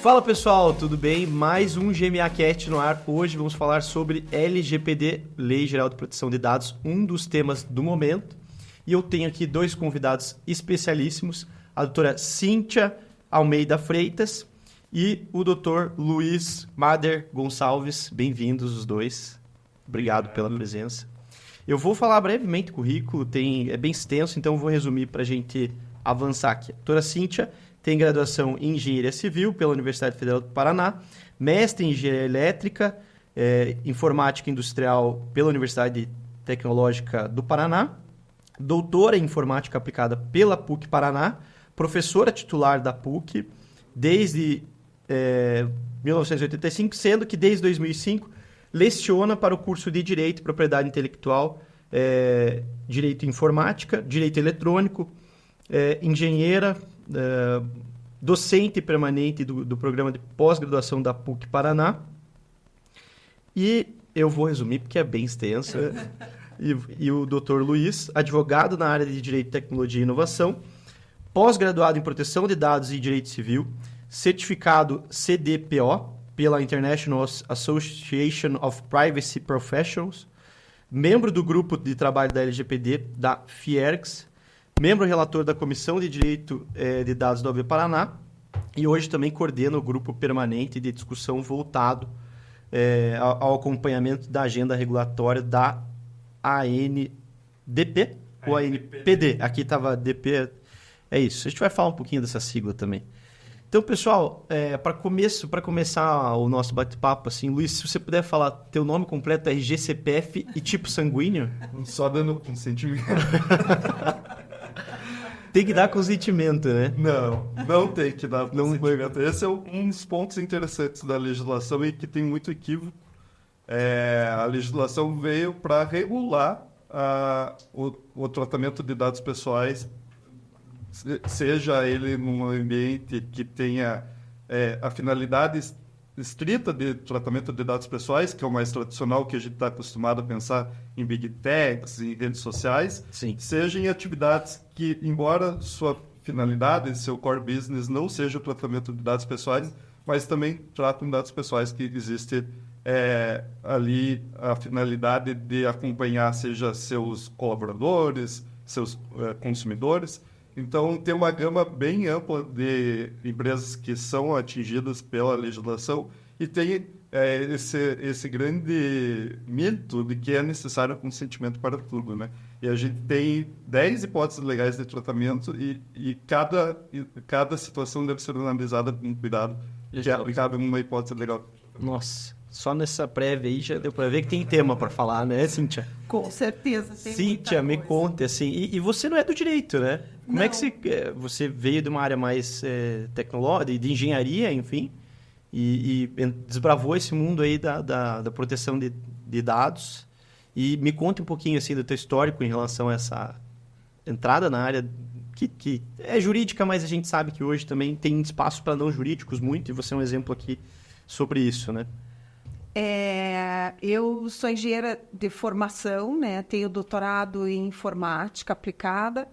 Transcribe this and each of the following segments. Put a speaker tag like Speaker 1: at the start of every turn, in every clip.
Speaker 1: Fala pessoal, tudo bem? Mais um GMAcast no ar. Hoje vamos falar sobre LGPD, Lei Geral de Proteção de Dados, um dos temas do momento. E eu tenho aqui dois convidados especialíssimos, a doutora Cíntia Almeida Freitas e o doutor Luiz Mader Gonçalves. Bem-vindos os dois. Obrigado pela presença. Eu vou falar brevemente o currículo, é bem extenso, então eu vou resumir para a gente avançar aqui. A doutora Cíntia tem graduação em Engenharia Civil pela Universidade Federal do Paraná, mestre em Engenharia Elétrica, Informática Industrial pela Universidade Tecnológica do Paraná, doutora em Informática Aplicada pela PUC Paraná, professora titular da PUC desde 1985, sendo que desde 2005 leciona para o curso de Direito e Propriedade Intelectual, Direito Informática, Direito Eletrônico, engenheira, docente permanente do programa de pós-graduação da PUC Paraná. E eu vou resumir porque é bem extenso. E o Dr. Luiz, advogado na área de Direito, Tecnologia e Inovação, pós-graduado em Proteção de Dados e Direito Civil, certificado CDPO pela International Association of Privacy Professionals, membro do grupo de trabalho da LGPD da FIERGS, membro relator da Comissão de Direito de Dados da OAB Paraná e hoje também coordena o grupo permanente de discussão voltado ao acompanhamento da agenda regulatória da ANDP ou ANPD. Aqui estava DP, é isso. A gente vai falar um pouquinho dessa sigla também. Então, pessoal, para começar o nosso bate-papo, assim, Luiz, se você puder falar teu nome completo, RG, CPF e tipo sanguíneo.
Speaker 2: Só dando consentimento.
Speaker 1: Tem que dar consentimento, né?
Speaker 2: Não tem que dar consentimento. Esse é um dos pontos interessantes da legislação e que tem muito equívoco. A legislação veio para regular o tratamento de dados pessoais, seja ele num ambiente que tenha a finalidade estrita de tratamento de dados pessoais, que é o mais tradicional, que a gente está acostumado a pensar em big techs, em redes sociais,
Speaker 1: Sim.
Speaker 2: Seja em atividades que, embora sua finalidade, seu core business não seja o tratamento de dados pessoais, mas também tratam dados pessoais que existe ali a finalidade de acompanhar, seja seus colaboradores, seus consumidores. Então, tem uma gama bem ampla de empresas que são atingidas pela legislação e tem esse grande mito de que é necessário consentimento para tudo, né? E a gente tem 10 hipóteses legais de tratamento e cada situação deve ser analisada com cuidado e aplicada em uma hipótese legal.
Speaker 1: Nossa, só nessa prévia aí já deu para ver que tem tema para falar, né, Cíntia?
Speaker 3: Com certeza. Tem
Speaker 1: Cíntia, me conte, assim, e você não é do direito, né? Como
Speaker 3: não.
Speaker 1: É que você veio de uma área mais tecnológica, de engenharia, enfim, e desbravou esse mundo aí da proteção de dados? E me conte um pouquinho, assim, do teu histórico em relação a essa entrada na área que é jurídica, mas a gente sabe que hoje também tem espaço para não jurídicos muito, e você é um exemplo aqui sobre isso, né?
Speaker 3: Eu sou engenheira de formação, né? Tenho doutorado em informática aplicada,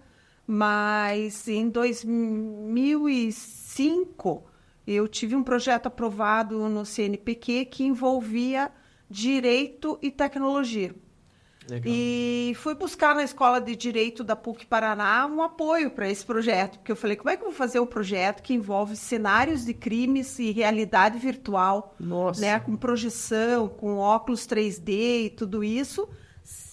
Speaker 3: mas em 2005 eu tive um projeto aprovado no CNPq que envolvia direito e tecnologia.
Speaker 1: Legal.
Speaker 3: E fui buscar na Escola de Direito da PUC Paraná um apoio para esse projeto, porque eu falei, como é que eu vou fazer um projeto que envolve cenários de crimes e realidade virtual,
Speaker 1: Nossa.
Speaker 3: né, com projeção, com óculos 3D e tudo isso,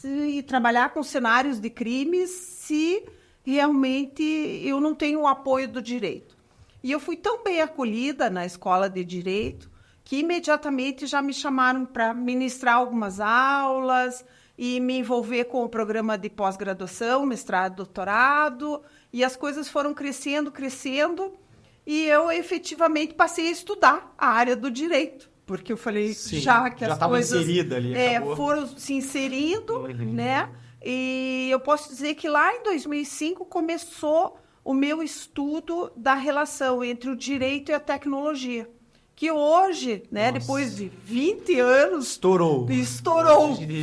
Speaker 3: e trabalhar com cenários de crimes se realmente eu não tenho o apoio do direito. E eu fui tão bem acolhida na Escola de Direito que imediatamente já me chamaram para ministrar algumas aulas e me envolver com o programa de pós-graduação, mestrado, doutorado, e as coisas foram crescendo, e eu efetivamente passei a estudar a área do direito, porque eu falei,
Speaker 1: Sim,
Speaker 3: já que as coisas
Speaker 1: inserida ali,
Speaker 3: foram se inserindo, né? E eu posso dizer que lá em 2005 começou o meu estudo da relação entre o direito e a tecnologia, que hoje, né, depois de 20 anos...
Speaker 1: Estourou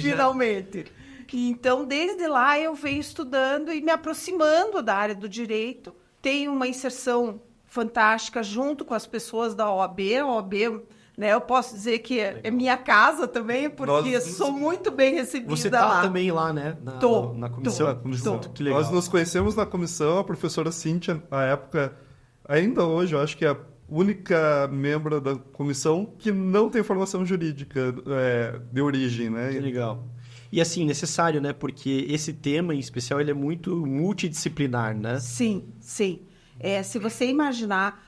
Speaker 3: finalmente. Então, desde lá, eu venho estudando e me aproximando da área do direito. Tenho uma inserção fantástica, junto com as pessoas da OAB. A OAB, né, eu posso dizer que é minha casa também, porque sou muito bem recebida lá.
Speaker 1: Você está também lá, né? Na comissão.
Speaker 2: Tô.
Speaker 1: Que legal.
Speaker 2: Nós nos conhecemos na comissão, a professora Cíntia, na época, ainda hoje, eu acho que é a única membro da comissão que não tem formação jurídica de origem, né?
Speaker 1: Que legal. E assim, necessário, né? Porque esse tema, em especial, ele é muito multidisciplinar, né?
Speaker 3: Sim, sim. Se você imaginar,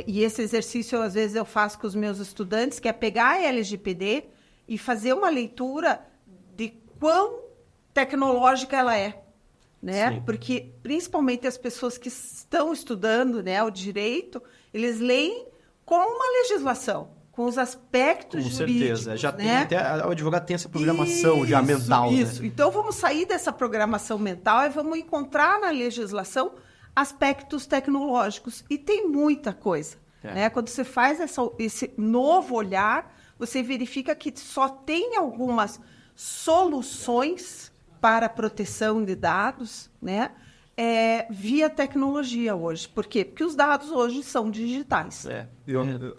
Speaker 3: e esse exercício, às vezes, eu faço com os meus estudantes, que é pegar a LGPD e fazer uma leitura de quão tecnológica ela é, né?
Speaker 1: Sim.
Speaker 3: Porque, principalmente, as pessoas que estão estudando, né, o direito, eles leem com uma legislação, com os aspectos
Speaker 1: Com
Speaker 3: jurídicos,
Speaker 1: certeza. Já
Speaker 3: né?
Speaker 1: tem até o advogado tem essa programação já mental,
Speaker 3: Isso.
Speaker 1: né?
Speaker 3: Então, vamos sair dessa programação mental e vamos encontrar na legislação aspectos tecnológicos. E tem muita coisa. Né? Quando você faz esse novo olhar, você verifica que só tem algumas soluções para a proteção de dados, né? Via tecnologia hoje. Por quê? Porque os dados hoje são digitais.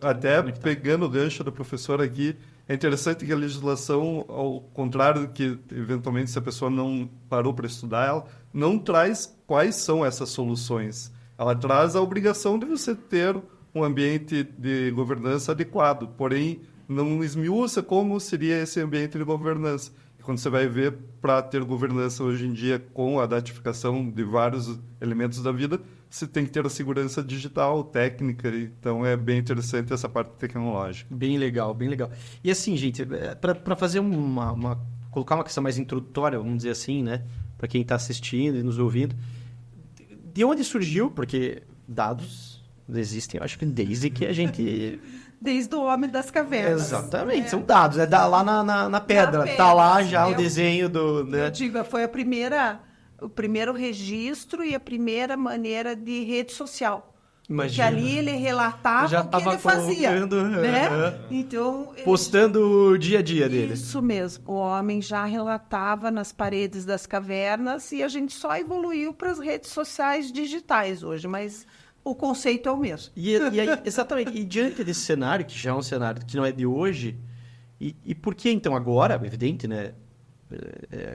Speaker 2: Até pegando o gancho da professora aqui, é interessante que a legislação, ao contrário do que, eventualmente, se a pessoa não parou para estudar, ela não traz quais são essas soluções. Ela traz a obrigação de você ter um ambiente de governança adequado, porém, não esmiuça como seria esse ambiente de governança. E quando você vai ver, para ter governança hoje em dia, com a datificação de vários elementos da vida, você tem que ter a segurança digital, técnica, então é bem interessante essa parte tecnológica.
Speaker 1: Bem legal, bem legal. E assim, gente, para fazer colocar uma questão mais introdutória, vamos dizer assim, né, para quem está assistindo e nos ouvindo, de onde surgiu? Porque dados existem, eu acho que desde que a gente...
Speaker 3: Desde o Homem das Cavernas.
Speaker 1: Exatamente, são dados, lá na pedra, tá lá já o desenho do... Né?
Speaker 3: Eu digo, foi o primeiro registro e a primeira maneira de rede social.
Speaker 1: Imagina.
Speaker 3: Que ali ele relatava
Speaker 1: já
Speaker 3: o que ele fazia. Né? Então,
Speaker 1: postando o dia a dia dele.
Speaker 3: Isso mesmo. O homem já relatava nas paredes das cavernas e a gente só evoluiu para as redes sociais digitais hoje, mas o conceito é o mesmo.
Speaker 1: E aí, exatamente. E diante desse cenário, que já é um cenário que não é de hoje, e por que então agora, evidente, né?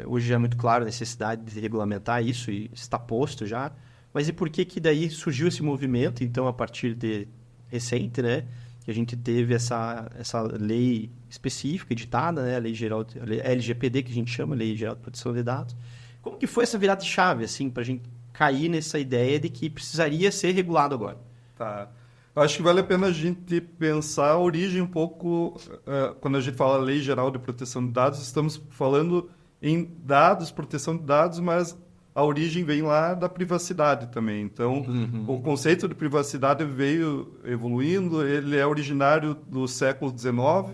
Speaker 1: Hoje já é muito claro a necessidade de regulamentar isso e está posto já, mas e por que daí surgiu esse movimento, então, a partir de recente, né? Que a gente teve essa lei específica editada, né? A Lei Geral, a LGPD, que a gente chama, Lei Geral de Proteção de Dados. Como que foi essa virada de chave, assim, para a gente cair nessa ideia de que precisaria ser regulado agora?
Speaker 2: Tá. Eu acho que vale a pena a gente pensar a origem um pouco, quando a gente fala Lei Geral de Proteção de Dados, estamos falando em dados, proteção de dados, mas a origem vem lá da privacidade também. Então, o conceito de privacidade veio evoluindo, ele é originário do século XIX,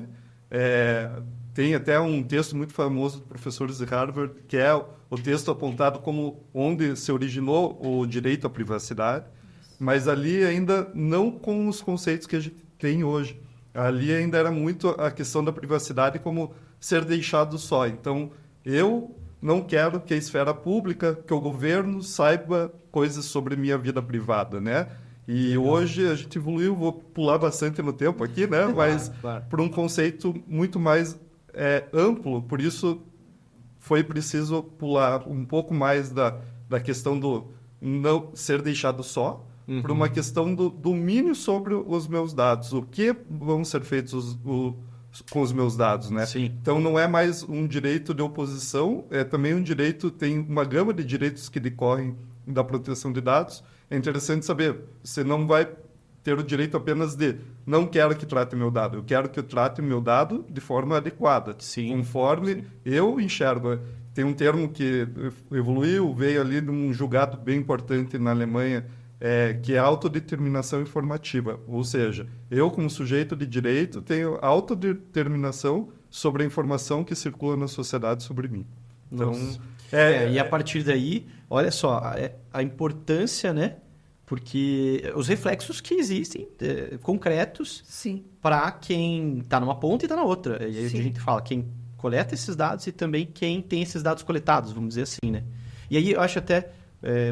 Speaker 2: tem até um texto muito famoso de professores de Harvard, que é o texto apontado como onde se originou o direito à privacidade, mas ali ainda não com os conceitos que a gente tem hoje. Ali ainda era muito a questão da privacidade como ser deixado só. Então, eu não quero que a esfera pública, que o governo saiba coisas sobre minha vida privada, né? E hoje a gente evoluiu, vou pular bastante no tempo aqui, né? Mas por um conceito muito mais amplo, por isso foi preciso pular um pouco mais da questão do não ser deixado só, por uma questão do domínio sobre os meus dados. O que vão ser feitos com os meus dados, né?
Speaker 1: Sim.
Speaker 2: Então, não é mais um direito de oposição, é também um direito, tem uma gama de direitos que decorrem da proteção de dados. É interessante saber, você não vai ter o direito apenas de não quero que trate meu dado, eu quero que trate meu dado de forma adequada, conforme eu enxergo. Tem um termo que evoluiu, veio ali de um julgado bem importante na Alemanha, que é a autodeterminação informativa. Ou seja, eu, como sujeito de direito, tenho autodeterminação sobre a informação que circula na sociedade sobre mim. Então,
Speaker 1: e a partir daí, olha só, a importância, né? Porque os reflexos que existem, concretos, para quem está numa ponta e está na outra. E aí a gente fala quem coleta esses dados e também quem tem esses dados coletados, vamos dizer assim, né? E aí eu acho até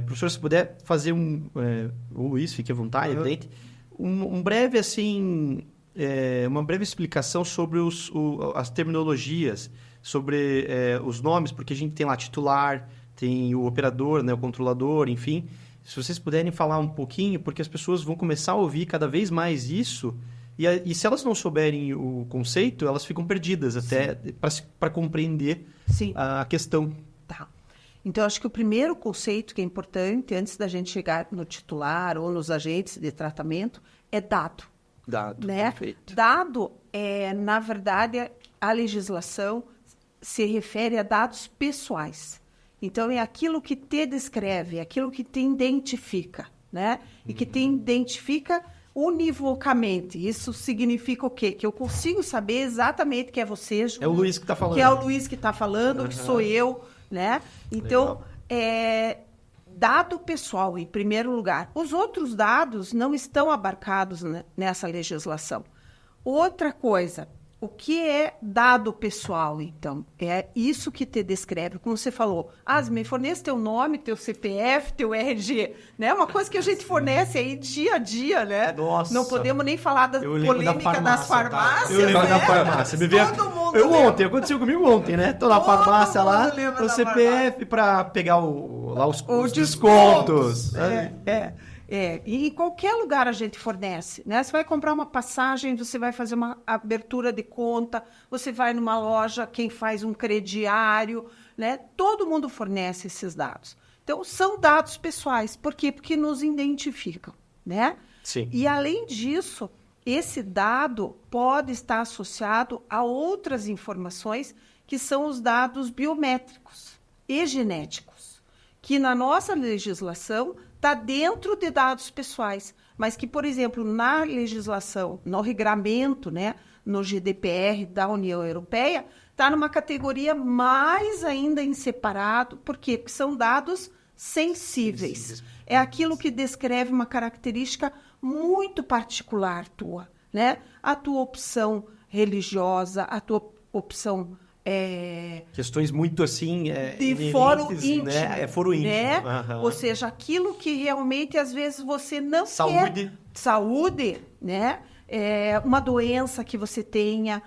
Speaker 1: Professor, se puder fazer o Luiz, fique à vontade, evidente, uma breve explicação sobre as terminologias, sobre os nomes, porque a gente tem lá titular, tem o operador, né, o controlador, enfim. Se vocês puderem falar um pouquinho, porque as pessoas vão começar a ouvir cada vez mais isso, e se elas não souberem o conceito, elas ficam perdidas até para compreender a questão.
Speaker 3: Tá. Então, acho que o primeiro conceito que é importante, antes da gente chegar no titular ou nos agentes de tratamento, é dado.
Speaker 1: Dado,
Speaker 3: né?
Speaker 1: perfeito.
Speaker 3: Dado, na verdade, a legislação se refere a dados pessoais. Então, é aquilo que te descreve, é aquilo que te identifica, né? E que te identifica univocamente. Isso significa o quê? Que eu consigo saber exatamente que é você, Júlio.
Speaker 1: É o Luiz que está falando.
Speaker 3: Que é o Luiz que está falando, que sou eu, né? Então, dado pessoal, em primeiro lugar. Os outros dados não estão abarcados nessa legislação. Outra coisa, o que é dado pessoal, então? É isso que te descreve, como você falou. Me fornece teu nome, teu CPF, teu RG, né? Uma coisa que a gente fornece aí dia a dia, né?
Speaker 1: Nossa.
Speaker 3: Não podemos nem falar da polêmica das farmácias,
Speaker 1: Eu lembro
Speaker 3: né?
Speaker 1: da farmácia.
Speaker 3: Todo mundo lembra.
Speaker 1: Aconteceu comigo ontem, né? Tô na farmácia lá,
Speaker 3: lembra
Speaker 1: o
Speaker 3: da
Speaker 1: CPF para pegar os descontos.
Speaker 3: E em qualquer lugar a gente fornece, né? Você vai comprar uma passagem, você vai fazer uma abertura de conta, você vai numa loja, quem faz um crediário, né? Todo mundo fornece esses dados. Então, são dados pessoais. Por quê? Porque nos identificam, né?
Speaker 1: Sim.
Speaker 3: E, além disso, esse dado pode estar associado a outras informações que são os dados biométricos e genéticos, que na nossa legislação está dentro de dados pessoais, mas que, por exemplo, na legislação, no regramento, né, no GDPR da União Europeia, está numa categoria mais ainda em separado. Por quê? Porque são dados sensíveis. É aquilo que descreve uma característica muito particular tua, né? A tua opção religiosa, a tua opção...
Speaker 1: questões muito assim...
Speaker 3: de foro íntimo.
Speaker 1: Né? Foro íntimo.
Speaker 3: Né?
Speaker 1: Uhum.
Speaker 3: Ou seja, aquilo que realmente, às vezes, você não
Speaker 1: quer.
Speaker 3: Saúde, né? Uma doença que você tenha,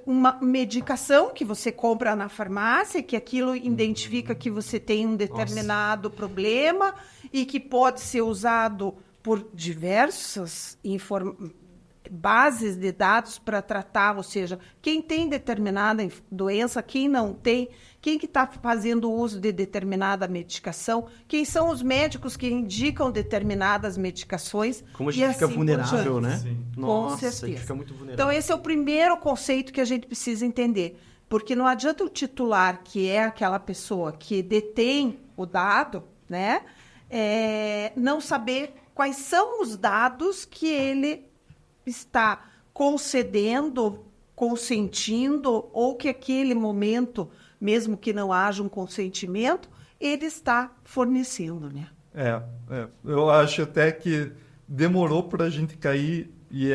Speaker 3: uma medicação que você compra na farmácia, que aquilo identifica que você tem um determinado problema e que pode ser usado por diversas bases de dados para tratar, ou seja, quem tem determinada doença, quem não tem, quem que está fazendo uso de determinada medicação, quem são os médicos que indicam determinadas medicações.
Speaker 1: Como a gente fica vulnerável, né?
Speaker 3: Sim.
Speaker 1: Nossa,
Speaker 3: com certeza.
Speaker 1: A gente fica muito vulnerável.
Speaker 3: Então, esse é o primeiro conceito que a gente precisa entender, porque não adianta o titular, que é aquela pessoa que detém o dado, né, não saber quais são os dados que ele está concedendo, consentindo, ou que aquele momento, mesmo que não haja um consentimento, ele está fornecendo, né?
Speaker 2: Eu acho até que demorou para a gente cair e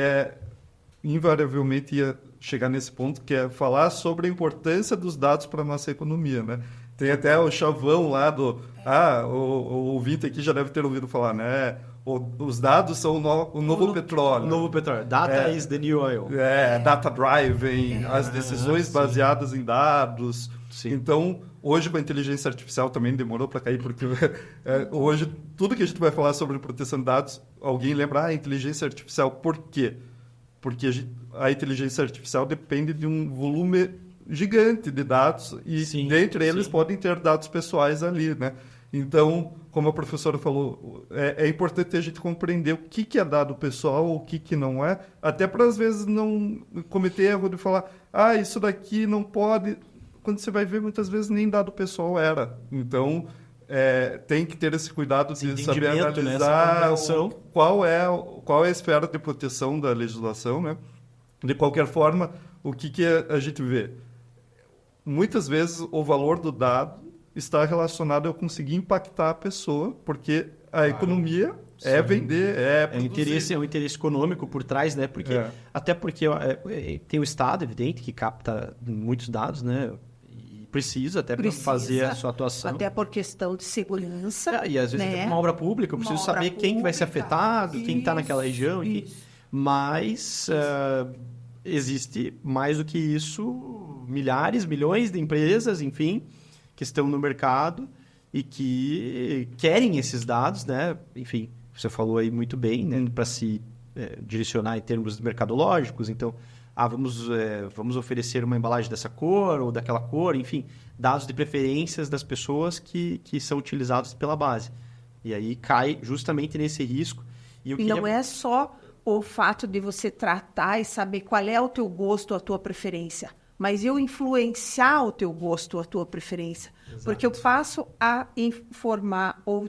Speaker 2: invariavelmente ia chegar nesse ponto, que é falar sobre a importância dos dados para a nossa economia, né? Tem até o chavão lá o ouvinte aqui já deve ter ouvido falar, né? Os dados são o novo petróleo.
Speaker 1: O novo petróleo. Data is the new oil.
Speaker 2: Data driving, as decisões baseadas em dados.
Speaker 1: Sim.
Speaker 2: Então, hoje com a inteligência artificial também demorou para cair, porque hoje tudo que a gente vai falar sobre proteção de dados, alguém lembra, inteligência artificial, por quê? Porque a inteligência artificial depende de um volume gigante de dados e dentre eles podem ter dados pessoais ali, né? Então, como a professora falou, é importante a gente compreender o que é dado pessoal, o que não é, até para, às vezes, não cometer erro de falar, isso daqui não pode, quando você vai ver, muitas vezes nem dado pessoal era. Então, tem que ter esse cuidado de saber analisar qual é a esfera de proteção da legislação, né? De qualquer forma, o que a gente vê? Muitas vezes, o valor do dado está relacionado a eu conseguir impactar a pessoa, porque a economia é vender, produzir.
Speaker 1: É um interesse econômico por trás, né? Até porque tem o Estado, evidente, que capta muitos dados, né? E precisa até para fazer a sua atuação.
Speaker 3: Até por questão de segurança.
Speaker 1: E às vezes
Speaker 3: né?
Speaker 1: é uma obra pública, eu preciso saber quem vai ser afetado, quem está naquela região, enfim. Mas existe mais do que isso, milhares, milhões de empresas, enfim, que estão no mercado e que querem esses dados, né? Enfim, você falou aí muito bem, né? Para se direcionar em termos mercadológicos, então, vamos oferecer uma embalagem dessa cor ou daquela cor, enfim, dados de preferências das pessoas que são utilizados pela base. E aí cai justamente nesse risco. E
Speaker 3: não é só o fato de você tratar e saber qual é o teu gosto, a tua preferência, mas eu influenciar o teu gosto, a tua preferência. Exato. Porque eu passo a informar ou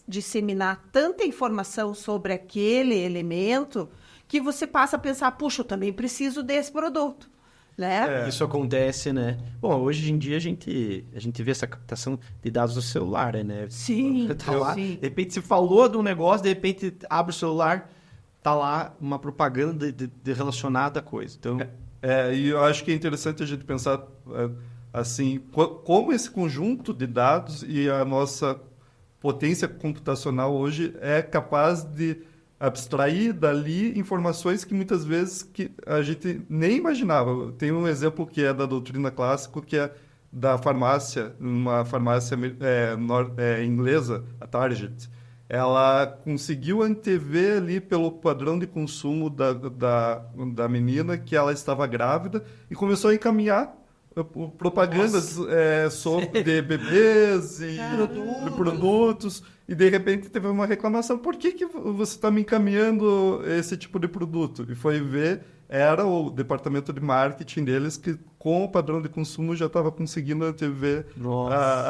Speaker 3: disseminar tanta informação sobre aquele elemento que você passa a pensar, puxa, eu também preciso desse produto. Né?
Speaker 1: Isso acontece, né? Bom, hoje em dia a gente vê essa captação de dados do celular, né?
Speaker 3: Sim,
Speaker 1: tá lá, de repente você falou de um negócio, de repente abre o celular, tá lá uma propaganda de relacionada à coisa. Então...
Speaker 2: e eu acho que é interessante a gente pensar assim, como esse conjunto de dados e a nossa potência computacional hoje é capaz de abstrair dali informações que muitas vezes que a gente nem imaginava. Tem um exemplo que é da doutrina clássica, que é da farmácia, uma farmácia inglesa, a Target. Ela conseguiu antever ali pelo padrão de consumo da menina que ela estava grávida e começou a encaminhar propagandas sobre de bebês e produtos. E, de repente, teve uma reclamação. Por que você está me encaminhando esse tipo de produto? E foi ver, era o departamento de marketing deles que, com o padrão de consumo, já estava conseguindo antever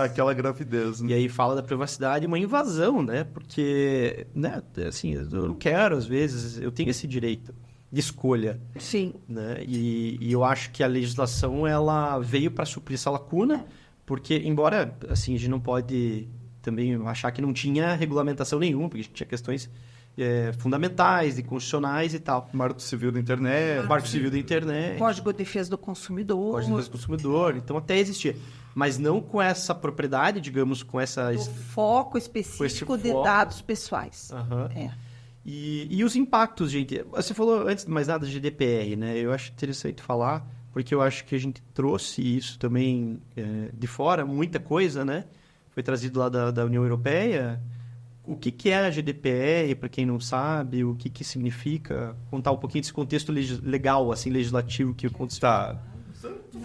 Speaker 2: aquela gravidez. Né?
Speaker 1: E aí fala da privacidade, uma invasão, né? Porque, né, assim, eu não quero, às vezes, eu tenho esse direito de escolha.
Speaker 3: Sim.
Speaker 1: Né? E eu acho que a legislação ela veio para suprir essa lacuna, porque, embora assim, a gente não pode também achar que não tinha regulamentação nenhuma, porque tinha questões fundamentais e constitucionais e tal.
Speaker 2: Marco Civil da Internet.
Speaker 1: Marco Civil da Internet.
Speaker 3: Código de Defesa do Consumidor.
Speaker 1: Código de Defesa do Consumidor. Então, até existia. Mas não com essa propriedade, digamos, com essa...
Speaker 3: O foco específico de dados pessoais.
Speaker 1: Uhum. E os impactos, gente... Você falou, antes de mais nada, de GDPR, né? Eu acho interessante falar, porque eu acho que a gente trouxe isso também de fora, muita coisa, né? Foi trazido lá da União Europeia. O que é a GDPR, para quem não sabe? O que significa? Contar um pouquinho desse contexto legal, assim, legislativo que aconteceu.
Speaker 2: Tá.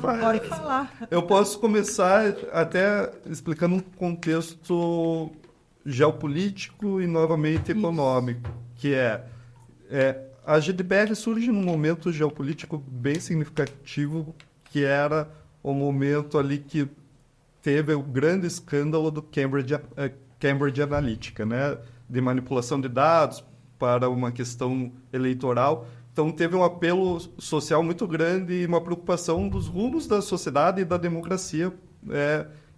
Speaker 3: Pode falar.
Speaker 2: Eu posso começar até explicando um contexto geopolítico e, novamente, econômico, que a GDPR surge num momento geopolítico bem significativo, que era o momento ali que teve o grande escândalo do Cambridge Analytica, né? De manipulação de dados para uma questão eleitoral. Então, teve um apelo social muito grande e uma preocupação dos rumos da sociedade e da democracia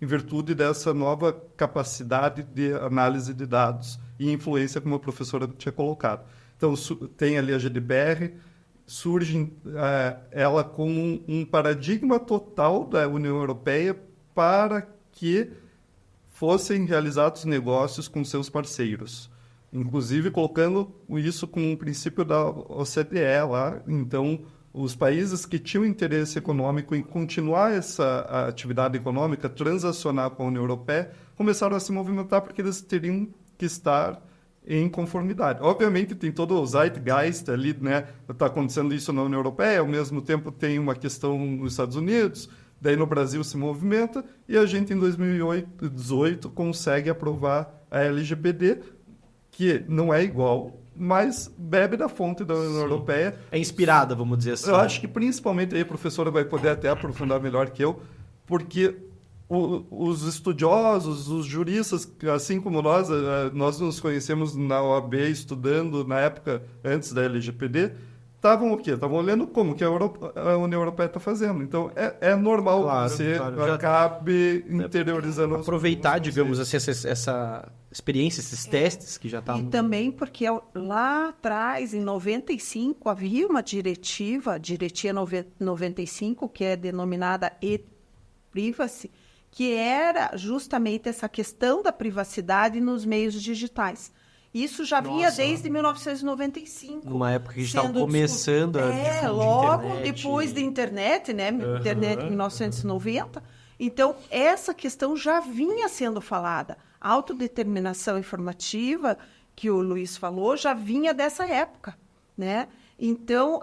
Speaker 2: em virtude dessa nova capacidade de análise de dados e influência, como a professora tinha colocado. Então, tem ali a GDPR, surge ela como um paradigma total da União Europeia para que fossem realizados negócios com seus parceiros, inclusive colocando isso como um princípio da OCDE lá. Então, os países que tinham interesse econômico em continuar essa atividade econômica, transacionar com a União Europeia, começaram a se movimentar porque eles teriam que estar em conformidade. Obviamente, tem todo o zeitgeist ali, né? Está acontecendo isso na União Europeia, ao mesmo tempo tem uma questão nos Estados Unidos, daí no Brasil se movimenta, e a gente, em 2018, consegue aprovar a LGPD, que não é igual, mas bebe da fonte da União Europeia.
Speaker 1: É inspirada, vamos dizer assim.
Speaker 2: Eu acho que, principalmente, aí a professora vai poder até aprofundar melhor que eu, porque os estudiosos, os juristas, assim como nós nos conhecemos na OAB estudando na época antes da LGPD, estavam o quê? Estavam olhando como que a União Europeia está fazendo. Então, é normal que você acabe interiorizando...
Speaker 1: Aproveitar, digamos assim, essa experiência, esses testes que já estavam...
Speaker 3: E também porque lá atrás, em 95, havia uma diretiva 95, que é denominada Privacy, que era justamente essa questão da privacidade nos meios digitais. Isso já vinha desde 1995.
Speaker 4: Numa época que a gente estava
Speaker 3: sendo
Speaker 4: começando a difundir
Speaker 3: logo
Speaker 4: internet.
Speaker 3: depois da internet, né? Internet em 1990. Então, essa questão já vinha sendo falada. A autodeterminação informativa, que o Luiz falou, já vinha dessa época, né? Então,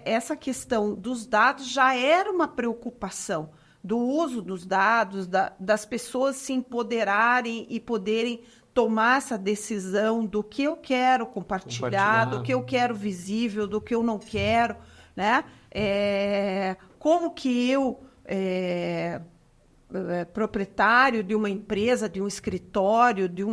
Speaker 3: essa questão dos dados já era uma preocupação, do uso dos dados, das pessoas se empoderarem e poderem tomar essa decisão do que eu quero compartilhar, do que eu quero visível, do que eu não quero, né? Como que eu, proprietário de uma empresa, de um escritório, de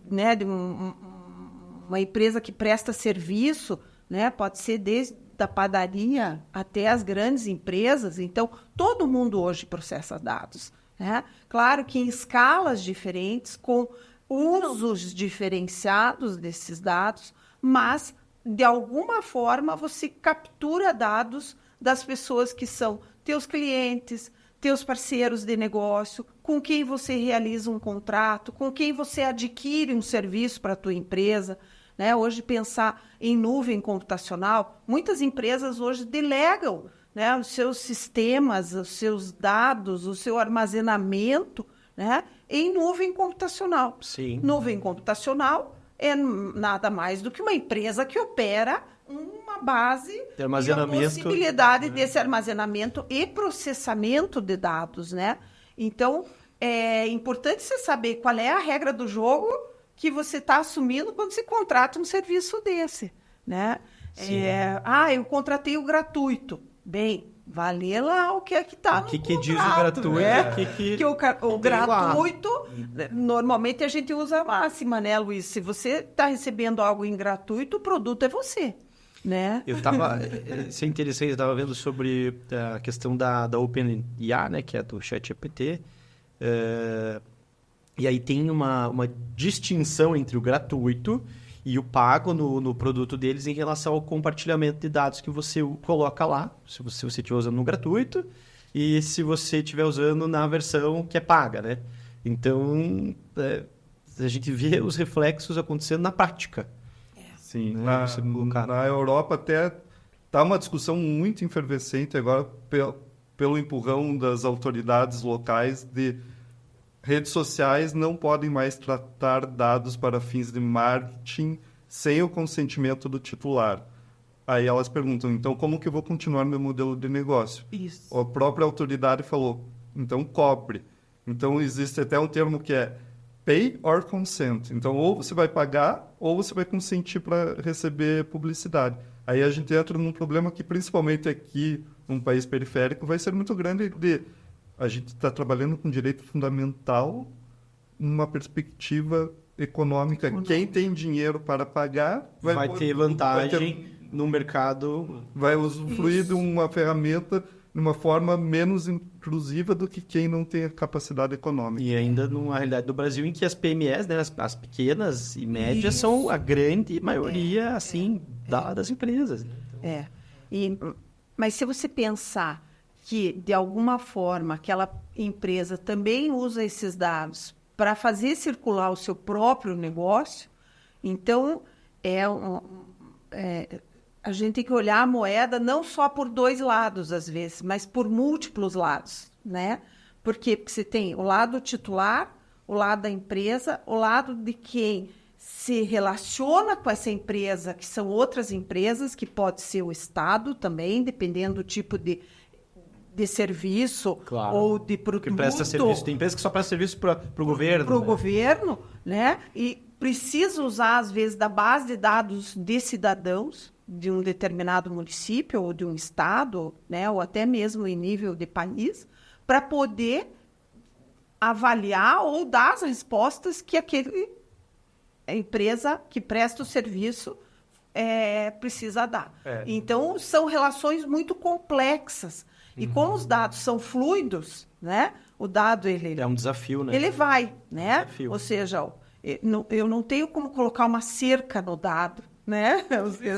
Speaker 3: né, de uma empresa que presta serviço, né? Pode ser desde da padaria até as grandes empresas. Então, todo mundo hoje processa dados, né? Claro que em escalas diferentes, com usos diferenciados desses dados, mas, de alguma forma, você captura dados das pessoas que são teus clientes, teus parceiros de negócio, com quem você realiza um contrato, com quem você adquire um serviço para a tua empresa, né? Hoje, pensar em nuvem computacional, muitas empresas hoje delegam, né, os seus sistemas, os seus dados, o seu armazenamento, né, em nuvem computacional.
Speaker 4: Sim.
Speaker 3: Nuvem computacional é nada mais do que uma empresa que opera uma base
Speaker 4: de armazenamento,
Speaker 3: e a possibilidade desse armazenamento e processamento de dados, né? Então, é importante você saber qual é a regra do jogo que você está assumindo quando você contrata um serviço desse, né? Eu contratei o gratuito. Bem, vai ler lá o que é que está no contrato.
Speaker 4: O que diz o gratuito?
Speaker 3: Né?
Speaker 4: Que
Speaker 3: o gratuito, normalmente a gente usa a máxima, né, Luiz? Se você está recebendo algo em gratuito, o produto é você, né?
Speaker 1: Isso é interessante, eu estava vendo sobre a questão da OpenAI, né, que é do ChatGPT. E aí tem uma distinção entre o gratuito e o pago no produto deles em relação ao compartilhamento de dados que você coloca lá, se você estiver usando no gratuito e se você estiver usando na versão que é paga, né? Então, a gente vê os reflexos acontecendo na prática.
Speaker 2: Sim,
Speaker 1: Né?
Speaker 2: na Europa até está uma discussão muito efervescente agora pelo empurrão das autoridades locais de redes sociais não podem mais tratar dados para fins de marketing sem o consentimento do titular. Aí elas perguntam, então como que eu vou continuar meu modelo de negócio?
Speaker 3: Isso.
Speaker 2: A própria autoridade falou, então cobre. Então existe até um termo que é pay or consent. Então ou você vai pagar ou você vai consentir para receber publicidade. Aí a gente entra num problema que principalmente aqui, num país periférico, vai ser muito grande de... A gente está trabalhando com direito fundamental numa perspectiva econômica. Quem tem dinheiro para pagar
Speaker 1: vai ter vantagem no mercado.
Speaker 2: Vai usufruir de uma ferramenta de uma forma menos intrusiva do que quem não tem a capacidade econômica.
Speaker 1: E ainda numa realidade do Brasil em que as PMEs, né, as pequenas e médias, são a grande maioria das empresas. Né?
Speaker 3: Mas se você pensar que, de alguma forma, aquela empresa também usa esses dados para fazer circular o seu próprio negócio, então a gente tem que olhar a moeda não só por dois lados, às vezes, mas por múltiplos lados, né? Porque você tem o lado titular, o lado da empresa, o lado de quem se relaciona com essa empresa, que são outras empresas, que pode ser o Estado também, dependendo do tipo de serviço, claro, ou de produto.
Speaker 1: Que presta serviço. Tem empresa que só presta serviço para o governo.
Speaker 3: Para o governo, né? E precisa usar, às vezes, da base de dados de cidadãos de um determinado município ou de um estado, né? Ou até mesmo em nível de país, para poder avaliar ou dar as respostas que a empresa que presta o serviço precisa dar. Então, são relações muito complexas. E como os dados são fluidos, né? O dado, ele...
Speaker 1: É um desafio, né?
Speaker 3: Ele vai, né? Ou seja, eu não tenho como colocar uma cerca no dado, né?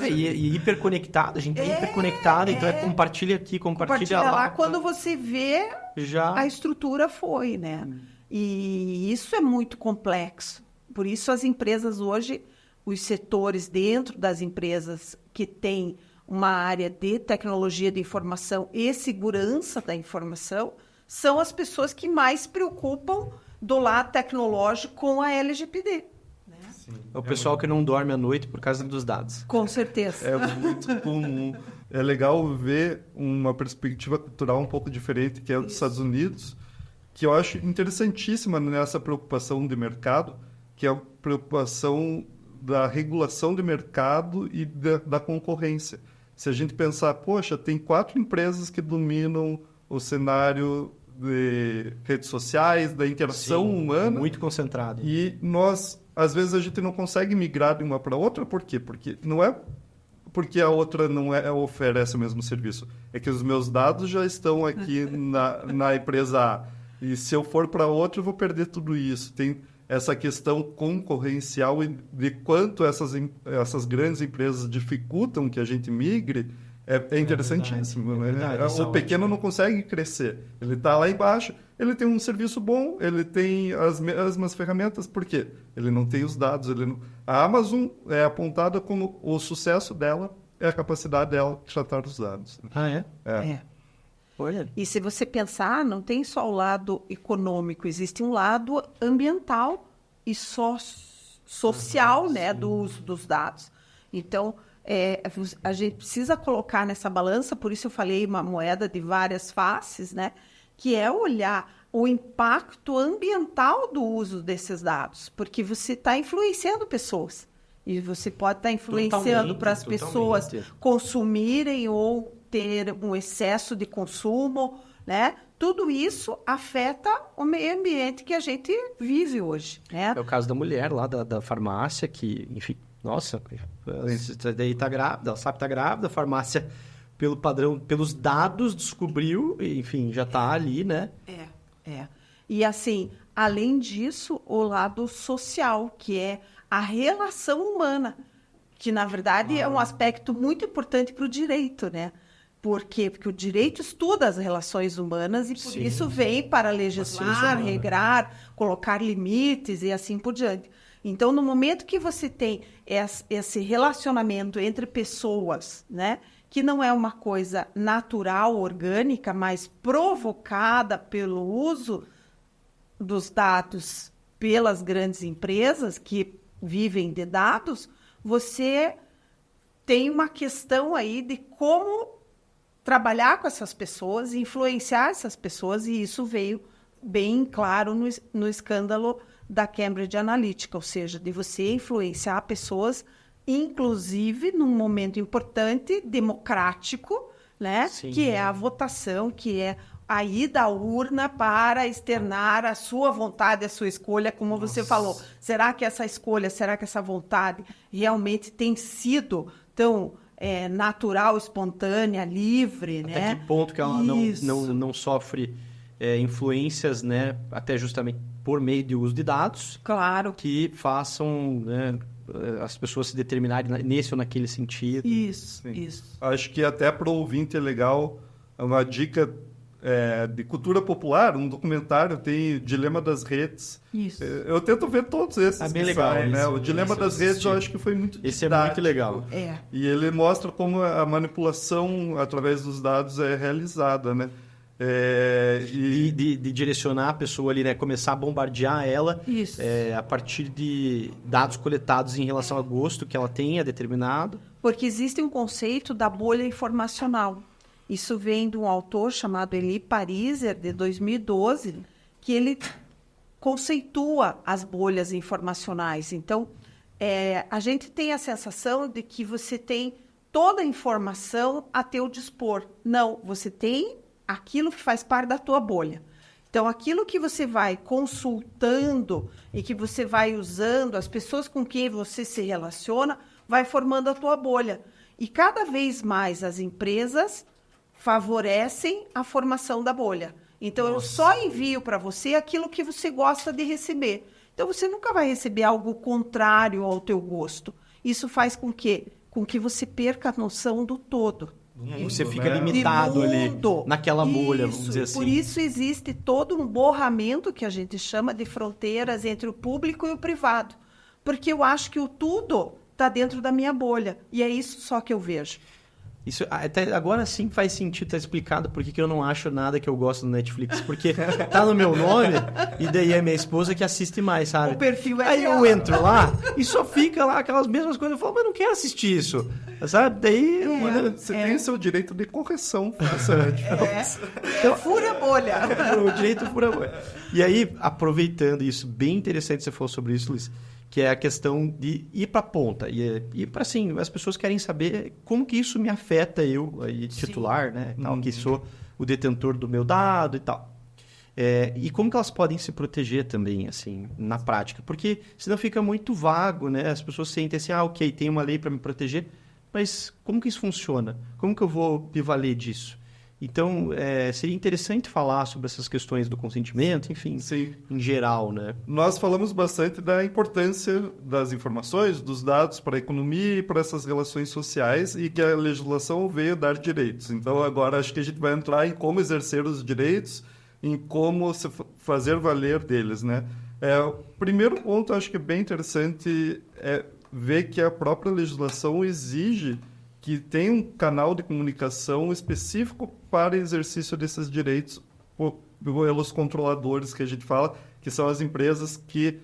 Speaker 1: E hiperconectado, a gente é hiperconectado, então compartilha aqui, compartilha lá.
Speaker 3: Quando você vê,
Speaker 1: Já.
Speaker 3: a estrutura foi, né? E isso é muito complexo. Por isso as empresas hoje, os setores dentro das empresas que têm uma área de tecnologia de informação e segurança da informação, são as pessoas que mais se preocupam do lado tecnológico com a LGPD.
Speaker 1: É o pessoal que não dorme à noite por causa dos dados.
Speaker 3: Com certeza.
Speaker 2: É muito comum. É legal ver uma perspectiva cultural um pouco diferente, que é dos Estados Unidos, que eu acho interessantíssima nessa preocupação de mercado, que é a preocupação da regulação de mercado e da concorrência. Se a gente pensar, poxa, tem 4 empresas que dominam o cenário de redes sociais, da interação humana.
Speaker 1: Muito concentrado.
Speaker 2: E nós, às vezes, a gente não consegue migrar de uma para outra. Por quê? Porque não é porque a outra não oferece o mesmo serviço. É que os meus dados já estão aqui na empresa A. E se eu for para outra, eu vou perder tudo isso. Tem essa questão concorrencial e de quanto essas grandes empresas dificultam que a gente migre. É interessantíssimo.
Speaker 1: Verdade.
Speaker 2: O pequeno não consegue crescer. Ele está lá embaixo, ele tem um serviço bom, ele tem as mesmas ferramentas. Por quê? Ele não tem os dados. A Amazon é apontada como o sucesso dela é a capacidade dela de tratar os dados.
Speaker 1: Ah, é?
Speaker 3: É.
Speaker 1: Olha.
Speaker 3: E se você pensar, não tem só o lado econômico, existe um lado ambiental e social, né, do uso dos dados. Então, a gente precisa colocar nessa balança, por isso eu falei uma moeda de várias faces, né, que é olhar o impacto ambiental do uso desses dados, porque você está influenciando pessoas. E você pode estar influenciando para as pessoas consumirem ou ter um excesso de consumo, né? Tudo isso afeta o meio ambiente que a gente vive hoje, né?
Speaker 1: É o caso da mulher lá da farmácia que, enfim, nossa, daí tá grávida, ela sabe que tá grávida, a farmácia, pelo padrão, pelos dados, descobriu, enfim, já tá ali, né?
Speaker 3: E assim, além disso, o lado social, que é a relação humana, que na verdade é um aspecto muito importante para o direito, né? Por quê? Porque o direito estuda as relações humanas e por isso vem para legislar, regrar, colocar limites e assim por diante. Então, no momento que você tem esse relacionamento entre pessoas, né, que não é uma coisa natural, orgânica, mas provocada pelo uso dos dados pelas grandes empresas que vivem de dados, você tem uma questão aí de como trabalhar com essas pessoas, influenciar essas pessoas, e isso veio bem claro no escândalo da Cambridge Analytica, ou seja, de você influenciar pessoas, inclusive num momento importante, democrático, né?
Speaker 1: Sim.
Speaker 3: Que é a votação, que é a ida à urna para externar a sua vontade, a sua escolha, como você falou. Será que essa escolha, será que essa vontade realmente tem sido tão natural, espontânea, livre,
Speaker 1: Até
Speaker 3: né?
Speaker 1: que ponto que ela não sofre influências, né? Até justamente por meio de uso de dados.
Speaker 3: Claro.
Speaker 1: Que façam, né, as pessoas se determinarem nesse ou naquele sentido.
Speaker 3: Isso.
Speaker 2: Acho que até para o ouvinte é legal uma dica de cultura popular, um documentário tem Dilema das Redes.
Speaker 3: Isso.
Speaker 2: Eu tento ver todos esses.
Speaker 1: Bem legal.
Speaker 2: Saem, né? O Dilema das Redes eu acho que foi muito
Speaker 1: Esse
Speaker 2: didático.
Speaker 1: é muito legal.
Speaker 2: E ele mostra como a manipulação através dos dados é realizada, né?
Speaker 1: De direcionar a pessoa ali, né? Começar a bombardear ela a partir de dados coletados em relação ao gosto que ela tenha determinado.
Speaker 3: Porque existe um conceito da bolha informacional. Isso vem de um autor chamado Eli Pariser, de 2012, que ele conceitua as bolhas informacionais. Então, a gente tem a sensação de que você tem toda a informação a teu dispor. Não, você tem aquilo que faz parte da tua bolha. Então, aquilo que você vai consultando e que você vai usando, as pessoas com quem você se relaciona, vai formando a tua bolha. E cada vez mais as empresas favorecem a formação da bolha. Então, eu só envio para você aquilo que você gosta de receber. Então, você nunca vai receber algo contrário ao teu gosto. Isso faz com que você perca a noção do todo.
Speaker 1: Você fica
Speaker 2: né?
Speaker 1: limitado ali
Speaker 3: mundo.
Speaker 1: naquela bolha, vamos
Speaker 3: Isso,
Speaker 1: dizer assim.
Speaker 3: Por isso existe todo um borramento que a gente chama de fronteiras entre o público e o privado. Porque eu acho que o tudo está dentro da minha bolha. E é isso só que eu vejo.
Speaker 1: Isso até agora sim faz sentido, tá explicado por que eu não acho nada que eu gosto no Netflix, porque tá no meu nome e daí é minha esposa que assiste mais, sabe?
Speaker 3: O perfil é
Speaker 1: Aí eu
Speaker 3: dela.
Speaker 1: entro lá e só fica lá aquelas mesmas coisas, eu falo, mas eu não quero assistir isso, sabe? Daí...
Speaker 2: Você tem o seu direito de correção.
Speaker 3: Então, fura a bolha.
Speaker 1: O direito fura a bolha. E aí, aproveitando isso, bem interessante que você falou sobre isso, Luiz, que é a questão de ir para a ponta. E para assim, as pessoas querem saber como que isso me afeta eu, aí, titular, né? Tal, que sou o detentor do meu dado e tal. E como que elas podem se proteger também, assim, na prática? Porque senão fica muito vago, né? As pessoas sentem assim, ok, tem uma lei para me proteger, mas como que isso funciona? Como que eu vou me valer disso? Então, seria interessante falar sobre essas questões do consentimento, enfim,
Speaker 2: Sim.
Speaker 1: em geral, né?
Speaker 2: Nós falamos bastante da importância das informações, dos dados para a economia e para essas relações sociais e que a legislação veio dar direitos. Então, agora acho que a gente vai entrar em como exercer os direitos, em como se fazer valer deles, né? O primeiro ponto, acho que é bem interessante ver que a própria legislação exige que tem um canal de comunicação específico para exercício desses direitos pelos controladores que a gente fala, que são as empresas que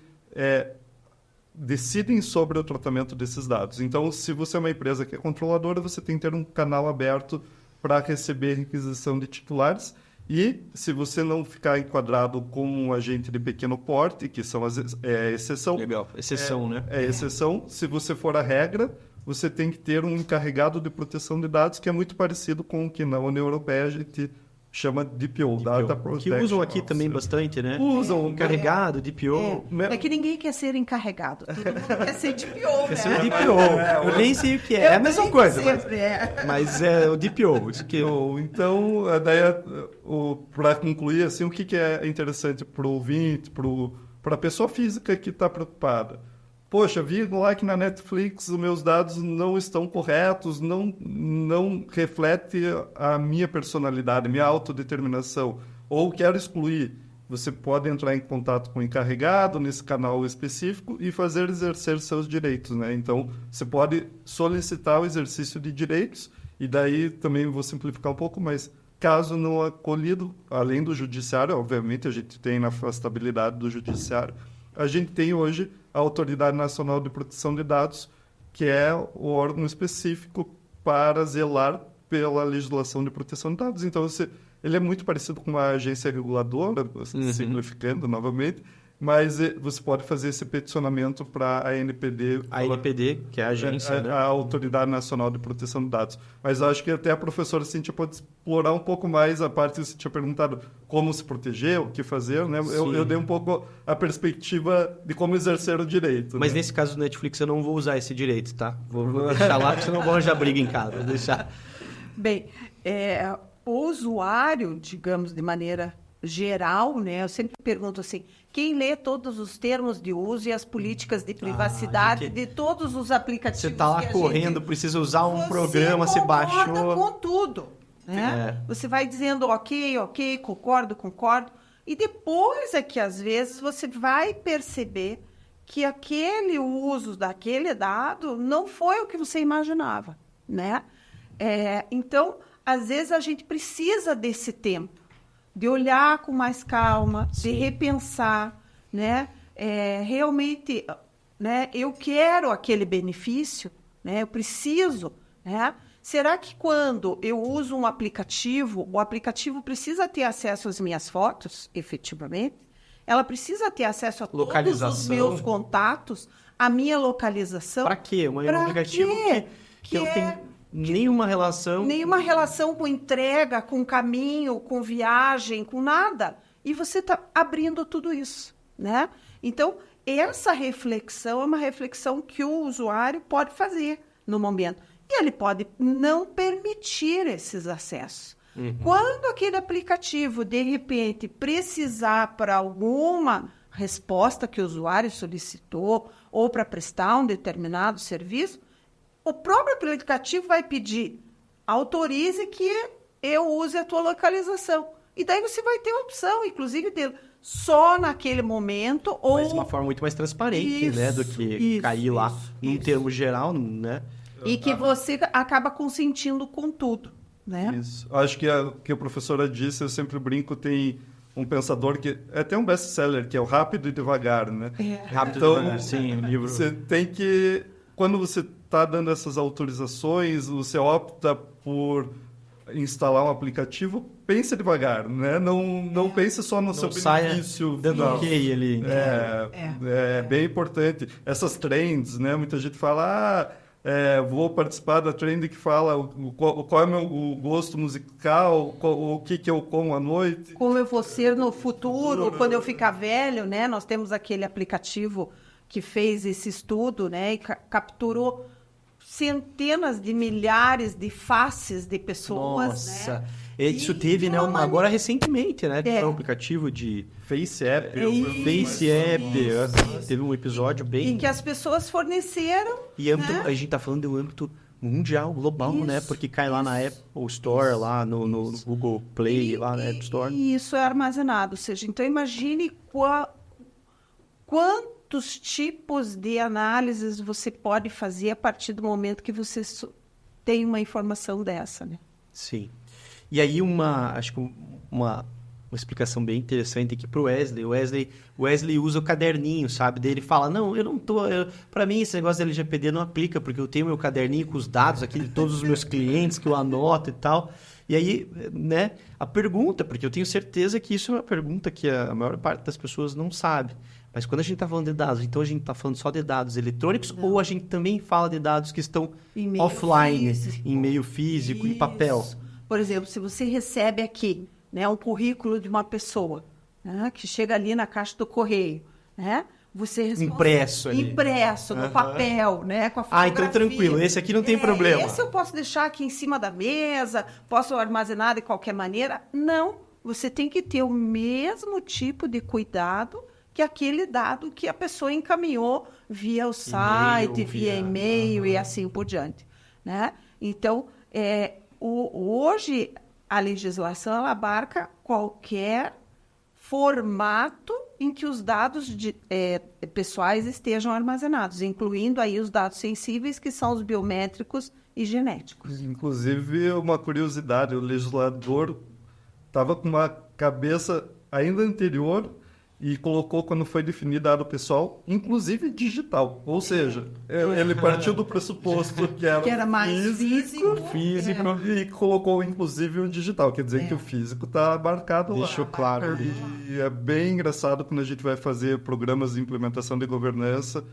Speaker 2: decidem sobre o tratamento desses dados. Então, se você é uma empresa que é controladora, você tem que ter um canal aberto para receber requisição de titulares. E se você não ficar enquadrado como um agente de pequeno porte, que são exceção...
Speaker 1: Legal, exceção, né?
Speaker 2: É exceção. Se você for a regra, você tem que ter um encarregado de proteção de dados, que é muito parecido com o que na União Europeia a gente chama DPO, Data
Speaker 1: Que
Speaker 2: Protection
Speaker 1: usam aqui
Speaker 2: Officer.
Speaker 1: também bastante, né?
Speaker 2: Usam.
Speaker 1: Encarregado, DPO.
Speaker 3: É que ninguém quer ser encarregado. Todo mundo quer ser DPO,
Speaker 1: Quer ser o
Speaker 3: né?
Speaker 1: DPO. Eu nem sei o que é. É a mesma coisa.
Speaker 3: Sempre é.
Speaker 1: Mas é o DPO. Isso que
Speaker 2: Então, para concluir, assim, o que é interessante para o ouvinte, para a pessoa física que está preocupada? Poxa, vi lá que na Netflix os meus dados não estão corretos, não reflete a minha personalidade, minha autodeterminação, ou quero excluir. Você pode entrar em contato com o encarregado nesse canal específico e fazer exercer seus direitos, né? Então, você pode solicitar o exercício de direitos, e daí também vou simplificar um pouco, mas caso não acolhido, além do judiciário, obviamente a gente tem na afastabilidade do judiciário, a gente tem hoje a Autoridade Nacional de Proteção de Dados, que é o órgão específico para zelar pela legislação de proteção de dados. Então, ele é muito parecido com uma agência reguladora, simplificando novamente, mas você pode fazer esse peticionamento para a ANPD.
Speaker 1: a ANPD, que é a agência, né?
Speaker 2: A Autoridade Nacional de Proteção de Dados. Mas acho que até a professora Cíntia pode explorar um pouco mais a parte que você tinha perguntado, como se proteger, o que fazer, né? Eu dei um pouco a perspectiva de como exercer o direito.
Speaker 1: Mas
Speaker 2: né?
Speaker 1: nesse caso do Netflix eu não vou usar esse direito, tá? Vou deixar lá, porque senão vão já briga em casa. Vou deixar.
Speaker 3: Bem, o usuário, digamos, de maneira geral, né? Eu sempre pergunto assim, quem lê todos os termos de uso e as políticas de privacidade
Speaker 1: gente,
Speaker 3: de todos os aplicativos?
Speaker 1: Você tá lá
Speaker 3: que a
Speaker 1: correndo,
Speaker 3: gente...
Speaker 1: precisa usar um
Speaker 3: Você
Speaker 1: programa, você
Speaker 3: concorda
Speaker 1: baixou.
Speaker 3: com tudo, né? Você vai dizendo ok, concordo. E depois é que, às vezes, você vai perceber que aquele uso daquele dado não foi o que você imaginava, né? Então, às vezes, a gente precisa desse tempo, de olhar com mais calma, de repensar, né? Realmente, né? Eu quero aquele benefício, né? Eu preciso, né? Será que quando eu uso um aplicativo, o aplicativo precisa ter acesso às minhas fotos, efetivamente? Ela precisa ter acesso a todos os meus contatos, a minha localização?
Speaker 1: Para quê? Um aplicativo que não tem nenhuma relação.
Speaker 3: Nenhuma relação com entrega, com caminho, com viagem, com nada. E você está abrindo tudo isso, né? Então, essa reflexão é uma reflexão que o usuário pode fazer no momento. E ele pode não permitir esses acessos. Quando aquele aplicativo, de repente, precisar para alguma resposta que o usuário solicitou, ou para prestar um determinado serviço, o próprio aplicativo vai pedir, autorize que eu use a tua localização. E daí você vai ter a opção, inclusive, de só naquele momento ou...
Speaker 1: Mas de uma forma muito mais transparente, né? Do que cair lá num termo geral, né?
Speaker 3: E que você acaba consentindo com tudo, né?
Speaker 2: Isso. Acho que o que a professora disse, eu sempre brinco, tem um pensador que é até um best-seller, que é o Rápido e Devagar, né?
Speaker 1: Rápido,
Speaker 2: Então,
Speaker 1: devagar, sim, o livro.
Speaker 2: Você tem que... Quando você está dando essas autorizações, você opta por instalar um aplicativo, pense devagar, né? Não pense só no seu benefício
Speaker 1: dando
Speaker 2: final.
Speaker 1: ok ali.
Speaker 2: É bem importante. Essas trends, né? Muita gente fala, vou participar da trend que fala qual é o meu gosto musical, o que eu como à noite.
Speaker 3: Como eu vou ser no futuro, quando eu ficar velho, né? Nós temos aquele aplicativo que fez esse estudo, né? E capturou centenas de milhares de faces de pessoas.
Speaker 1: Nossa,
Speaker 3: né?
Speaker 1: isso teve, né? Agora recentemente, né? Foi um aplicativo de
Speaker 2: Face App.
Speaker 1: Face App. Teve um episódio bem...
Speaker 3: Em que as pessoas forneceram...
Speaker 1: E a gente tá falando de um âmbito mundial, global, né? Porque cai lá na Apple Store, lá no Google Play, lá na App Store.
Speaker 3: E isso é armazenado. Ou seja, então imagine quantos tipos de análises você pode fazer a partir do momento que você tem uma informação dessa, né?
Speaker 1: Sim. E aí acho que uma explicação bem interessante aqui pro Wesley. O Wesley usa o caderninho, sabe? Daí ele fala, não, eu não tô... Para mim esse negócio da LGPD não aplica, porque eu tenho meu caderninho com os dados aqui de todos os meus clientes que eu anoto e tal. E aí, né, a pergunta, porque eu tenho certeza que isso é uma pergunta que a maior parte das pessoas não sabe. Mas quando a gente está falando de dados, então a gente está falando só de dados eletrônicos ou a gente também fala de dados que estão offline, em meio físico, em papel?
Speaker 3: Por exemplo, se você recebe aqui, né, um currículo de uma pessoa, né, que chega ali na caixa do correio, né? Você responde,
Speaker 1: impresso ali.
Speaker 3: Impresso no papel, né? Com a fotografia.
Speaker 1: Então tranquilo, esse aqui não tem problema.
Speaker 3: Esse eu posso deixar aqui em cima da mesa, posso armazenar de qualquer maneira. Não, você tem que ter o mesmo tipo de cuidado que aquele dado que a pessoa encaminhou via o site, via e-mail e assim por diante, né? Então, hoje a legislação ela abarca qualquer formato em que os dados pessoais estejam armazenados, incluindo aí os dados sensíveis, que são os biométricos e genéticos.
Speaker 2: Inclusive, uma curiosidade, o legislador estava com uma cabeça ainda anterior e colocou, quando foi definido dado pessoal, inclusive digital. Ou seja, ele partiu do pressuposto que era
Speaker 3: mais físico
Speaker 2: e colocou, inclusive, um digital. Quer dizer que o físico está abarcado lá.
Speaker 1: Deixou claro.
Speaker 2: E é bem engraçado quando a gente vai fazer programas de implementação de governança.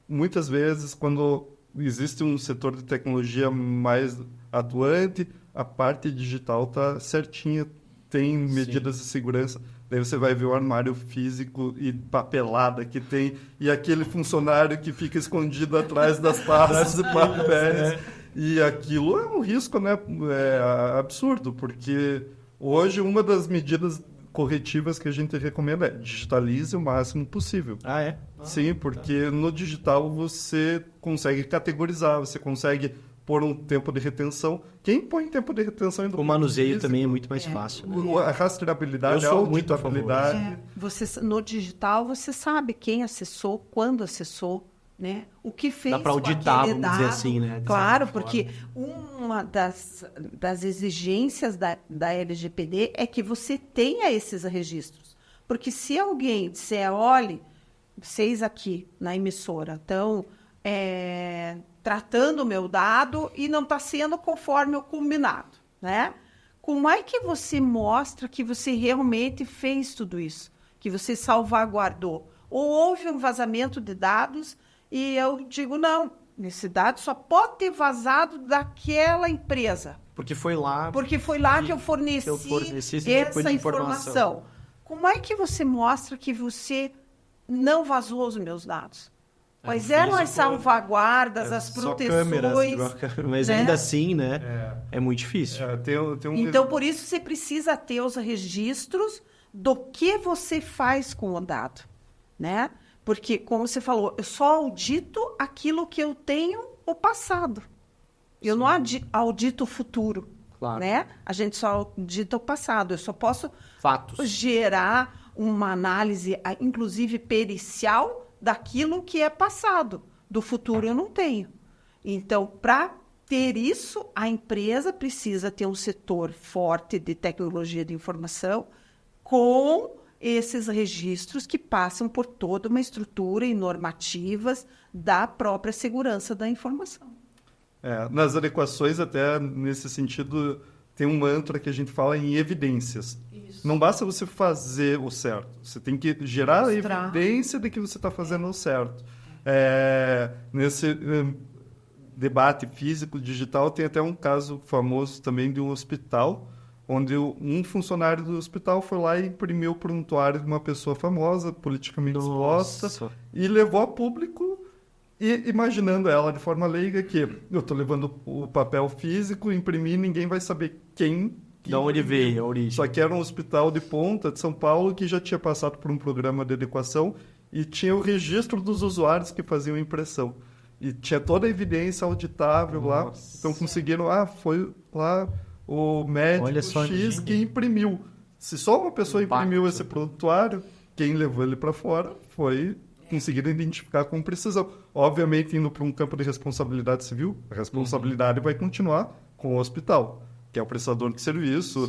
Speaker 2: Muitas vezes, quando existe um setor de tecnologia mais atuante, a parte digital está certinha, tem medidas de segurança. Daí você vai ver o armário físico e papelada que tem, e aquele funcionário que fica escondido atrás das pastas de papéis. E aquilo é um risco, né? É absurdo, porque hoje uma das medidas corretivas que a gente recomenda é digitalize o máximo possível. Sim, porque no digital você consegue categorizar, você consegue pôr um tempo de retenção. Quem põe tempo de retenção...
Speaker 1: O manuseio também é muito mais fácil. Né?
Speaker 2: A rastreabilidade,
Speaker 1: eu sou muito a favor.
Speaker 3: No digital, você sabe quem acessou, quando acessou, né? O que fez.
Speaker 1: Dá para auditar, vamos dizer assim, né?
Speaker 3: Claro, porque uma das exigências da LGPD é que você tenha esses registros. Porque se alguém disser, olhe, vocês aqui na emissora estão tratando o meu dado e não está sendo conforme o combinado, né? Como é que você mostra que você realmente fez tudo isso? Que você salvaguardou? Ou houve um vazamento de dados e eu digo, não, esse dado só pode ter vazado daquela empresa.
Speaker 1: Porque foi lá
Speaker 3: que eu forneci essa informação. Como é que você mostra que você não vazou os meus dados? Quais eram as salvaguardas, as proteções?
Speaker 1: Mas ainda assim, né? É muito difícil.
Speaker 3: Então, por isso, você precisa ter os registros do que você faz com o dado, né? Porque, como você falou, eu só audito aquilo que eu tenho o passado. Eu não audito o futuro.
Speaker 4: Claro.
Speaker 3: Né? A gente só audita o passado. Eu só posso
Speaker 4: Fatos.
Speaker 3: gerar uma análise, inclusive pericial, daquilo que é passado. Do futuro eu não tenho. Então, para ter isso, a empresa precisa ter um setor forte de tecnologia de informação com esses registros que passam por toda uma estrutura e normativas da própria segurança da informação.
Speaker 2: Nas adequações, até nesse sentido, tem um mantra que a gente fala em evidências. Isso. Não basta você fazer o certo, você tem que gerar a evidência de que você está fazendo o certo. Nesse debate físico-digital, tem até um caso famoso também de um hospital, onde um funcionário do hospital foi lá e imprimiu o prontuário de uma pessoa famosa, politicamente exposta, e levou a público, e imaginando ela de forma leiga que eu estou levando o papel físico, imprimir, ninguém vai saber quem
Speaker 4: de onde veio a origem.
Speaker 2: Só que era um hospital de ponta de São Paulo que já tinha passado por um programa de adequação e tinha o registro dos usuários que faziam impressão. E tinha toda a evidência auditável lá. Então conseguiram, foi lá o médico X que imprimiu. Se só uma pessoa imprimiu esse prontuário, quem levou ele para fora foi conseguiram identificar com precisão. Obviamente, indo para um campo de responsabilidade civil, a responsabilidade vai continuar com o hospital, que é o prestador de serviço,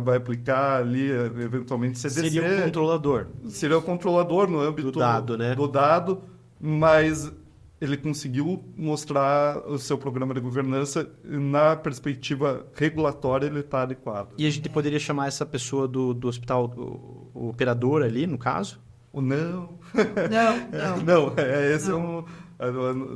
Speaker 2: vai aplicar ali, eventualmente, CDC.
Speaker 4: Seria o controlador.
Speaker 2: Seria o controlador no âmbito do dado, mas ele conseguiu mostrar o seu programa de governança na perspectiva regulatória, ele está adequado.
Speaker 1: E a gente poderia chamar essa pessoa do hospital, o operador ali, no caso?
Speaker 2: Não.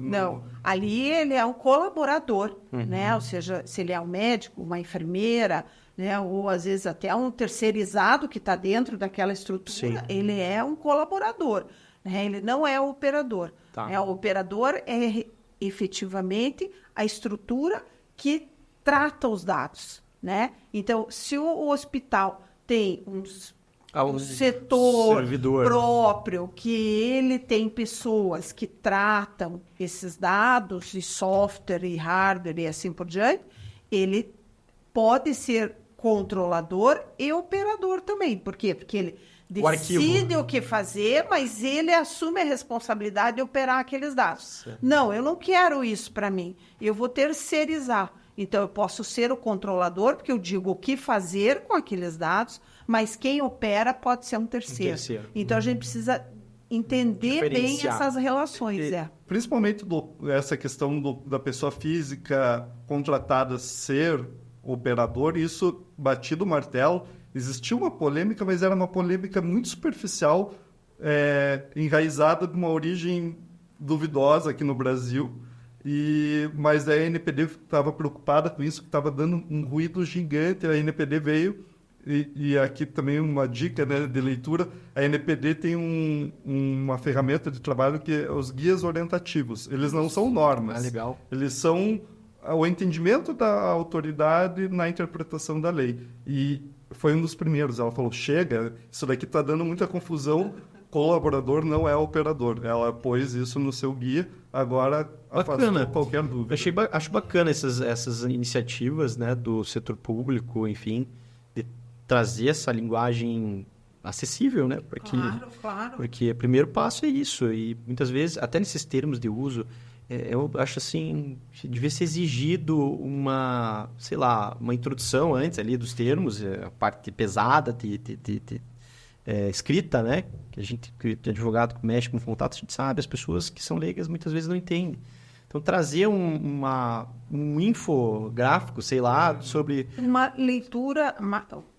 Speaker 3: Não, ali ele é um colaborador, né? Ou seja, se ele é um médico, uma enfermeira, né? Ou às vezes até um terceirizado que está dentro daquela estrutura, ele é um colaborador, né? Ele não é o operador. O operador é efetivamente a estrutura que trata os dados, né? Então, se o hospital tem um setor
Speaker 1: servidor
Speaker 3: próprio, que ele tem pessoas que tratam esses dados de software e hardware e assim por diante, ele pode ser controlador e operador também. Por quê? Porque ele decide o que fazer, mas ele assume a responsabilidade de operar aqueles dados. Não, eu não quero isso para mim. Eu vou terceirizar. Então, eu posso ser o controlador, porque eu digo o que fazer com aqueles dados, mas quem opera pode ser um terceiro. Então, a gente precisa entender bem essas relações.
Speaker 2: Principalmente essa questão da pessoa física contratada ser operador, isso batido o martelo. Existiu uma polêmica, mas era uma polêmica muito superficial, enraizada de uma origem duvidosa aqui no Brasil. Mas a ANPD estava preocupada com isso, que estava dando um ruído gigante. A ANPD veio, e aqui também uma dica, né, de leitura, a ANPD tem uma ferramenta de trabalho que é os guias orientativos. Eles não são normas,
Speaker 1: legal.
Speaker 2: Eles são o entendimento da autoridade na interpretação da lei. E foi um dos primeiros. Ela falou, chega, isso daqui está dando muita confusão, colaborador não é operador. Ela pôs isso no seu guia, agora afastou qualquer dúvida.
Speaker 1: Acho bacana essas iniciativas, né, do setor público, enfim, de trazer essa linguagem acessível, né?
Speaker 3: Claro.
Speaker 1: Porque o primeiro passo é isso, e muitas vezes, até nesses termos de uso, eu acho assim, devia ser exigido uma introdução antes ali dos termos, a parte pesada escrita, né? Que a gente, que é advogado que mexe com contato, a gente sabe, as pessoas que são leigas muitas vezes não entendem. Então, trazer um infográfico, sobre...
Speaker 3: Uma leitura...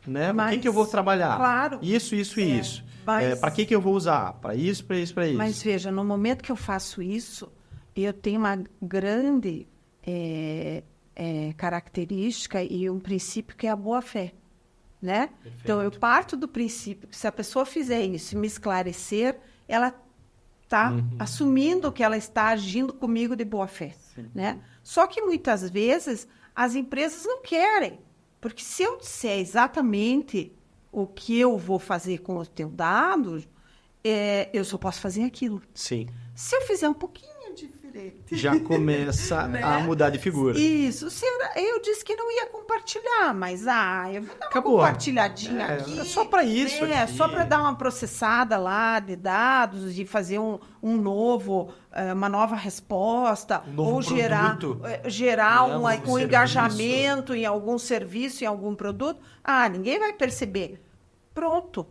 Speaker 1: Né? Com quem que eu vou trabalhar?
Speaker 3: Claro.
Speaker 1: Isso e isso. Para que eu vou usar? Para isso, para isso, para isso.
Speaker 3: Mas veja, no momento que eu faço isso, eu tenho uma grande característica e um princípio que é a boa-fé. Né? Então, eu parto do princípio que se a pessoa fizer isso e me esclarecer, ela está assumindo que ela está agindo comigo de boa fé. Né? Só que muitas vezes as empresas não querem, porque se eu disser exatamente o que eu vou fazer com os teus dados, eu só posso fazer aquilo.
Speaker 4: Sim.
Speaker 3: Se eu fizer um pouquinho diferente...
Speaker 4: Já começa
Speaker 3: Né?
Speaker 4: a mudar de figura.
Speaker 3: Isso. Eu disse que não ia compartilhar, mas eu vou dar uma
Speaker 4: Acabou.
Speaker 3: compartilhadinha aqui.
Speaker 4: É só para isso.
Speaker 3: É,
Speaker 4: aqui.
Speaker 3: só para dar uma processada lá de dados e fazer uma nova resposta,
Speaker 4: Um novo
Speaker 3: ou gerar
Speaker 4: produto.
Speaker 3: um
Speaker 4: Novo
Speaker 3: engajamento em algum serviço, em algum produto. Ninguém vai perceber. Pronto.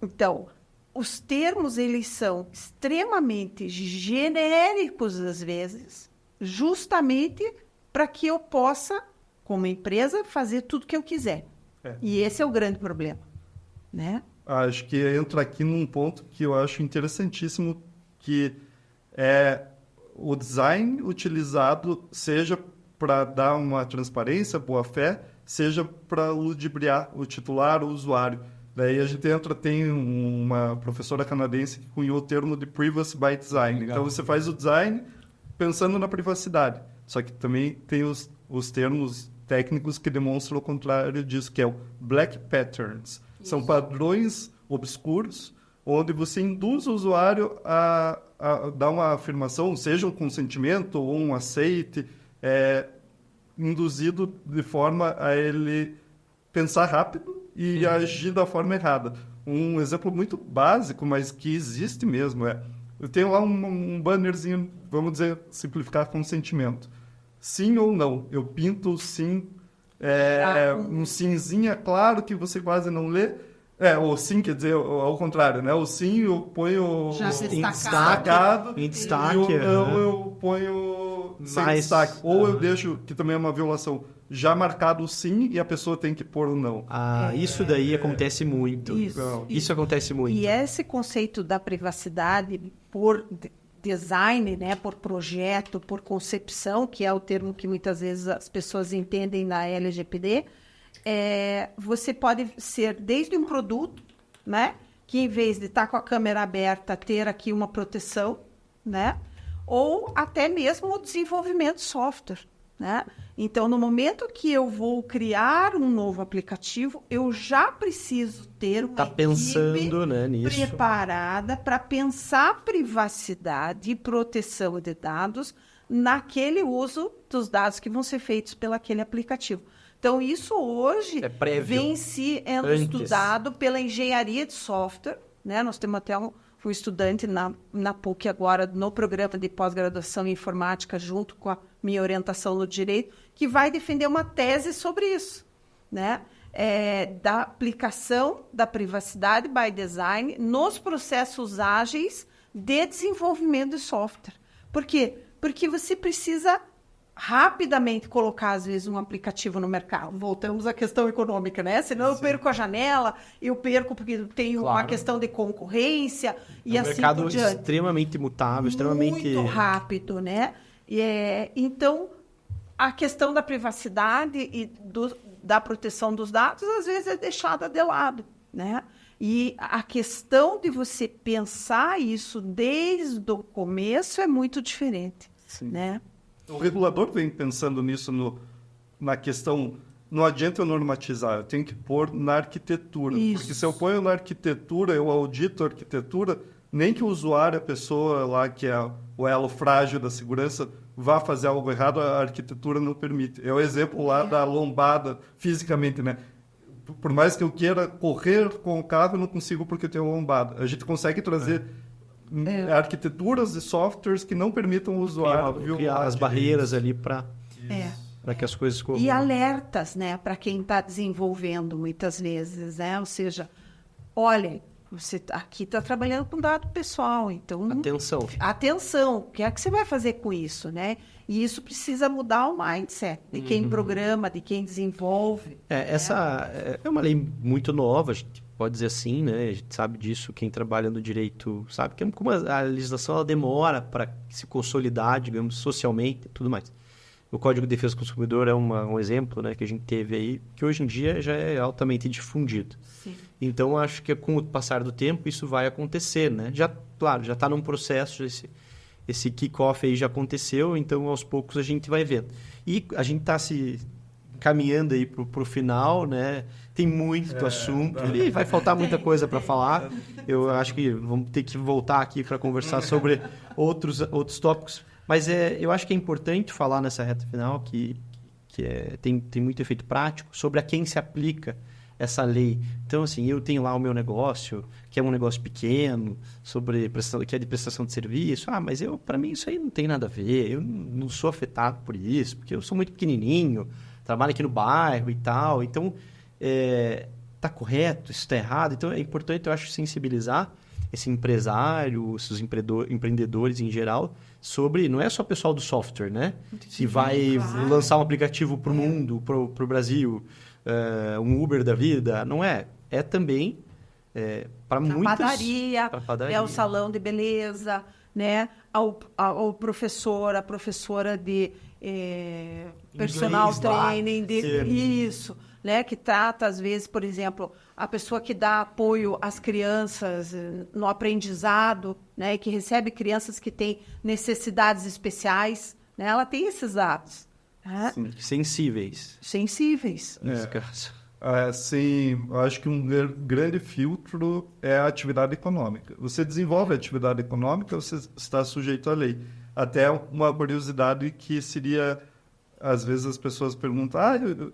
Speaker 3: Então, os termos, eles são extremamente genéricos, às vezes, justamente para que eu possa, como empresa, fazer tudo o que eu quiser. E esse é o grande problema, né?
Speaker 2: Acho que entra aqui num ponto que eu acho interessantíssimo, que é o design utilizado, seja para dar uma transparência, boa-fé, seja para ludibriar o titular, o usuário. Daí a gente tem uma professora canadense que cunhou o termo de privacy by design.
Speaker 4: Legal.
Speaker 2: Então você faz o design pensando na privacidade. Só que também tem os termos técnicos que demonstram o contrário disso, que é o black patterns. São padrões obscuros, onde você induz o usuário a dar uma afirmação, seja um consentimento ou um aceite, induzido de forma a ele pensar rápido e agir da forma errada. Um exemplo muito básico, mas que existe mesmo, eu tenho lá um bannerzinho, vamos dizer, simplificar consentimento. Sim ou não? Eu pinto o sim, um simzinho, claro que você quase não lê. O sim, quer dizer, ao contrário, né? O sim eu ponho
Speaker 3: Já
Speaker 2: destacado.
Speaker 4: Em destaque.
Speaker 2: E eu ponho sem destaque. Ou eu deixo, que também é uma violação, já marcado o sim e a pessoa tem que pôr o não.
Speaker 4: Isso daí acontece muito.
Speaker 3: Isso
Speaker 4: Acontece muito.
Speaker 3: E esse conceito da privacidade por design, né, por projeto, por concepção, que é o termo que muitas vezes as pessoas entendem na LGPD, você pode ser desde um produto, né, que em vez de estar com a câmera aberta, ter aqui uma proteção, né, ou até mesmo o desenvolvimento de software, né? Então, no momento que eu vou criar um novo aplicativo, eu já preciso ter uma equipe
Speaker 4: pensando, né, nisso.
Speaker 3: preparada para pensar privacidade e proteção de dados naquele uso dos dados que vão ser feitos pelaquele aplicativo. Então, isso hoje vem sendo estudado pela engenharia de software, né? Nós temos até um estudante na PUC agora, no programa de pós-graduação em informática, junto com a minha orientação no direito, que vai defender uma tese sobre isso, né? Da aplicação da privacidade by design nos processos ágeis de desenvolvimento de software. Por quê? Porque você precisa rapidamente colocar, às vezes, um aplicativo no mercado. Voltamos à questão econômica, né? Senão eu perco a janela, eu perco porque tem uma questão de concorrência e assim por diante. É um mercado
Speaker 4: extremamente mutável, extremamente...
Speaker 3: Muito rápido, né? Então, a questão da privacidade e da proteção dos dados, às vezes, é deixada de lado, né? E a questão de você pensar isso desde o começo é muito diferente, né?
Speaker 2: O regulador vem pensando nisso na questão, não adianta eu normatizar, eu tenho que pôr na arquitetura.
Speaker 3: Isso.
Speaker 2: Porque se eu ponho na arquitetura, eu audito a arquitetura, nem que o usuário, a pessoa lá que é o elo frágil da segurança, vá fazer algo errado, a arquitetura não permite. É o exemplo lá da lombada, fisicamente, né? Por mais que eu queira correr com o carro, eu não consigo porque eu tenho lombada. A gente consegue trazer... arquiteturas e softwares que não permitam o usuário
Speaker 4: criar as barreiras ali para que as coisas corram.
Speaker 3: E alertas, né, para quem está desenvolvendo muitas vezes, né? Ou seja, olha, você aqui está trabalhando com dado pessoal, então atenção, o que é que você vai fazer com isso, né? E isso precisa mudar o mindset de quem programa, de quem desenvolve.
Speaker 4: Essa é uma lei muito nova, a gente pode dizer assim, né? A gente sabe disso, quem trabalha no direito sabe que como a legislação ela demora para se consolidar, digamos, socialmente e tudo mais. O Código de Defesa do Consumidor é um exemplo, né, que a gente teve aí, que hoje em dia já é altamente difundido.
Speaker 3: Sim.
Speaker 4: Então, acho que com o passar do tempo isso vai acontecer, né? Claro, já está num processo, esse kick-off aí já aconteceu, então aos poucos a gente vai vendo. E a gente está se caminhando aí pro final, né? Tem muito assunto e vai faltar muita coisa para falar. Eu acho que vamos ter que voltar aqui para conversar sobre outros tópicos. Mas eu acho que é importante falar nessa reta final que tem muito efeito prático sobre a quem se aplica essa lei. Então, assim, eu tenho lá o meu negócio, que é um negócio pequeno, que é de prestação de serviço. Mas para mim isso aí não tem nada a ver. Eu não sou afetado por isso, porque eu sou muito pequenininho, trabalho aqui no bairro e tal. Então, tá correto, isso está errado. Então, é importante, eu acho, sensibilizar esse empresário, esses empreendedores em geral, sobre... Não é só o pessoal do software, né? Se vai lançar um aplicativo para o mundo, para o Brasil, um Uber da vida. Não é. É também para muitas...
Speaker 3: Padaria, o salão de beleza, né? Ao professor, a professora de personal training, isso... Né, que trata, às vezes, por exemplo, a pessoa que dá apoio às crianças no aprendizado, né, que recebe crianças que têm necessidades especiais, né, ela tem esses dados. Né?
Speaker 4: Sensíveis. Nesse caso.
Speaker 2: Sim, eu acho que um grande filtro é a atividade econômica. Você desenvolve a atividade econômica, você está sujeito à lei. Até uma curiosidade que seria... Às vezes as pessoas perguntam,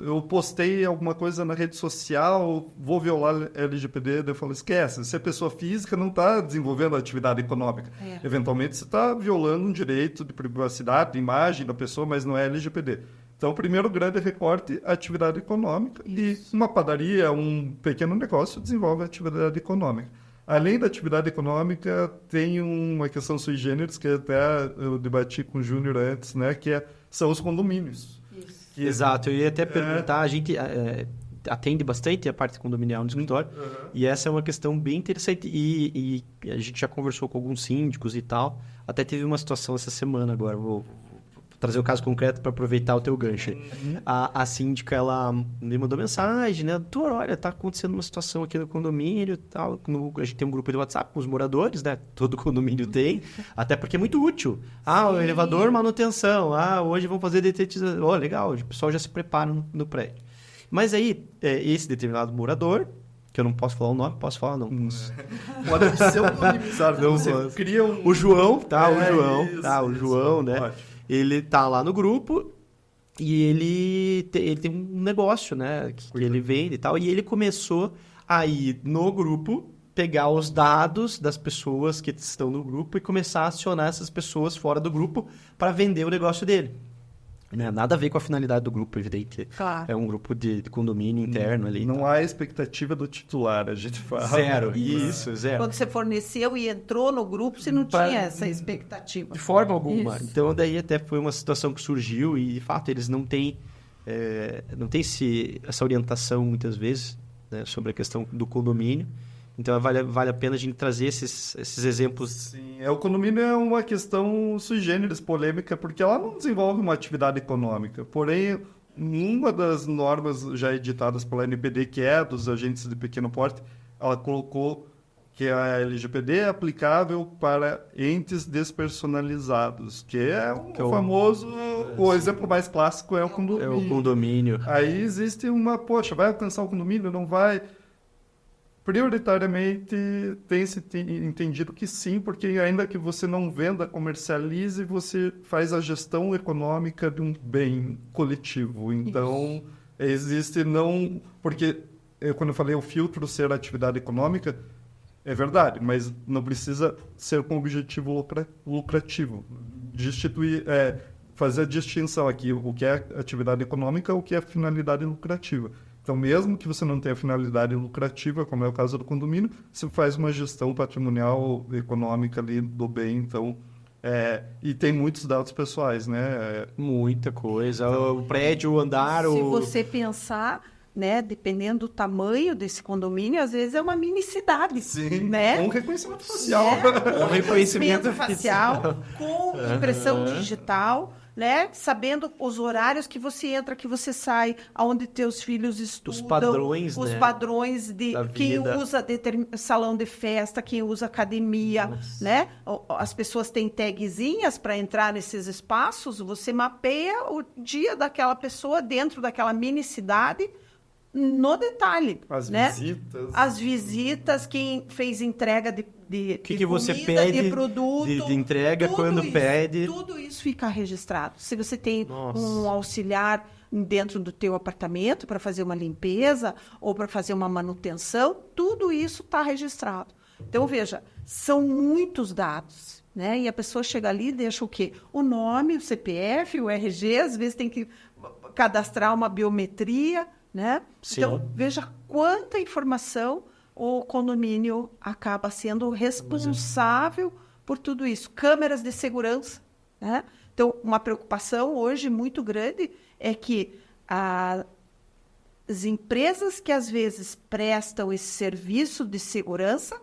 Speaker 2: eu postei alguma coisa na rede social, vou violar LGPD. Eu falo, esquece, se é pessoa física, não está desenvolvendo atividade econômica. Eventualmente você está violando um direito de privacidade, de imagem da pessoa, mas não é LGPD. Então, o primeiro grande recorte é a atividade econômica. Isso. E uma padaria, um pequeno negócio, desenvolve a atividade econômica. Além da atividade econômica, tem uma questão sui generis, que até eu debati com o Júnior antes, né, que são os condomínios.
Speaker 4: Exato, eu ia até perguntar, a gente atende bastante a parte condominial no escritório, e essa é uma questão bem interessante, e a gente já conversou com alguns síndicos e tal, até teve uma situação essa semana agora, vou trazer o caso concreto para aproveitar o teu gancho. A síndica, ela me mandou mensagem, né? Doutor, olha, tá acontecendo uma situação aqui no condomínio e tal. A gente tem um grupo de WhatsApp com os moradores, né? Todo condomínio tem. Até porque é muito útil. O elevador, manutenção. Hoje vamos fazer detetização. Legal, o pessoal já se prepara no prédio. Mas aí, esse determinado morador, que eu não posso falar o nome, posso falar, não.
Speaker 2: Pode ser um nome, sabe? Você cria um...
Speaker 4: O João, tá? O João, né?
Speaker 2: Ótimo.
Speaker 4: Ele tá lá no grupo e ele tem um negócio, né? Que ele vende e tal. E ele começou a ir no grupo, pegar os dados das pessoas que estão no grupo e começar a acionar essas pessoas fora do grupo para vender o negócio dele. Né? Nada a ver com a finalidade do grupo, evidente.
Speaker 3: Claro.
Speaker 4: É um grupo de condomínio interno ali.
Speaker 2: Não há expectativa do titular, a gente fala.
Speaker 4: Zero. Isso, zero.
Speaker 3: Quando você forneceu e entrou no grupo, você não tinha essa expectativa.
Speaker 4: De forma alguma.
Speaker 3: Isso.
Speaker 4: Então, daí até foi uma situação que surgiu e, de fato, eles não têm essa orientação, muitas vezes, né, sobre a questão do condomínio. Então, vale a pena a gente trazer esses exemplos.
Speaker 2: Sim, o condomínio é uma questão sui generis, polêmica, porque ela não desenvolve uma atividade econômica. Porém, uma das normas já editadas pela NPD, que é dos agentes de pequeno porte, ela colocou que a LGPD é aplicável para entes despersonalizados, que é o famoso... O exemplo mais clássico é o condomínio.
Speaker 4: É o condomínio.
Speaker 2: Aí existe vai alcançar o condomínio? Não vai... Prioritariamente tem-se entendido que sim, porque ainda que você não venda, comercialize, você faz a gestão econômica de um bem coletivo. Então, existe não... Porque, quando eu falei o filtro ser atividade econômica, é verdade, mas não precisa ser com objetivo lucrativo. Fazer a distinção aqui, o que é atividade econômica, o que é finalidade lucrativa. Então, mesmo que você não tenha finalidade lucrativa, como é o caso do condomínio, você faz uma gestão patrimonial, econômica ali do bem. Então, e tem muitos dados pessoais, né?
Speaker 4: Muita coisa. Então, o prédio, o andar...
Speaker 3: Se você pensar, né? Dependendo do tamanho desse condomínio, às vezes é uma mini cidade.
Speaker 2: Sim,
Speaker 3: né?
Speaker 2: com reconhecimento facial.
Speaker 3: Com
Speaker 4: reconhecimento
Speaker 3: facial, com impressão digital, né? Sabendo os horários que você entra, que você sai, aonde teus filhos estudam.
Speaker 4: padrões,
Speaker 3: os
Speaker 4: né?
Speaker 3: padrões de
Speaker 4: Da
Speaker 3: quem
Speaker 4: vida.
Speaker 3: usa salão de festa, quem usa academia,
Speaker 4: Nossa.
Speaker 3: né? As pessoas têm tagzinhas para entrar nesses espaços, você mapeia o dia daquela pessoa dentro daquela mini cidade no detalhe,
Speaker 2: As
Speaker 3: né?
Speaker 2: visitas.
Speaker 3: As visitas, quem fez entrega de
Speaker 4: Que você
Speaker 3: comida,
Speaker 4: pede
Speaker 3: de produto,
Speaker 4: de entrega,
Speaker 3: tudo
Speaker 4: quando
Speaker 3: isso,
Speaker 4: pede.
Speaker 3: tudo isso fica registrado. Se você tem
Speaker 4: Nossa.
Speaker 3: um auxiliar dentro do teu apartamento para fazer uma limpeza ou para fazer uma manutenção, tudo isso está registrado. Então, veja, são muitos dados, né? E a pessoa chega ali e deixa o quê? O nome, o CPF, o RG, às vezes tem que cadastrar uma biometria, né?
Speaker 4: Sim.
Speaker 3: Então, veja quanta informação o condomínio acaba sendo responsável por tudo isso. Câmeras de segurança, né? Então, uma preocupação hoje muito grande é que as empresas que às vezes prestam esse serviço de segurança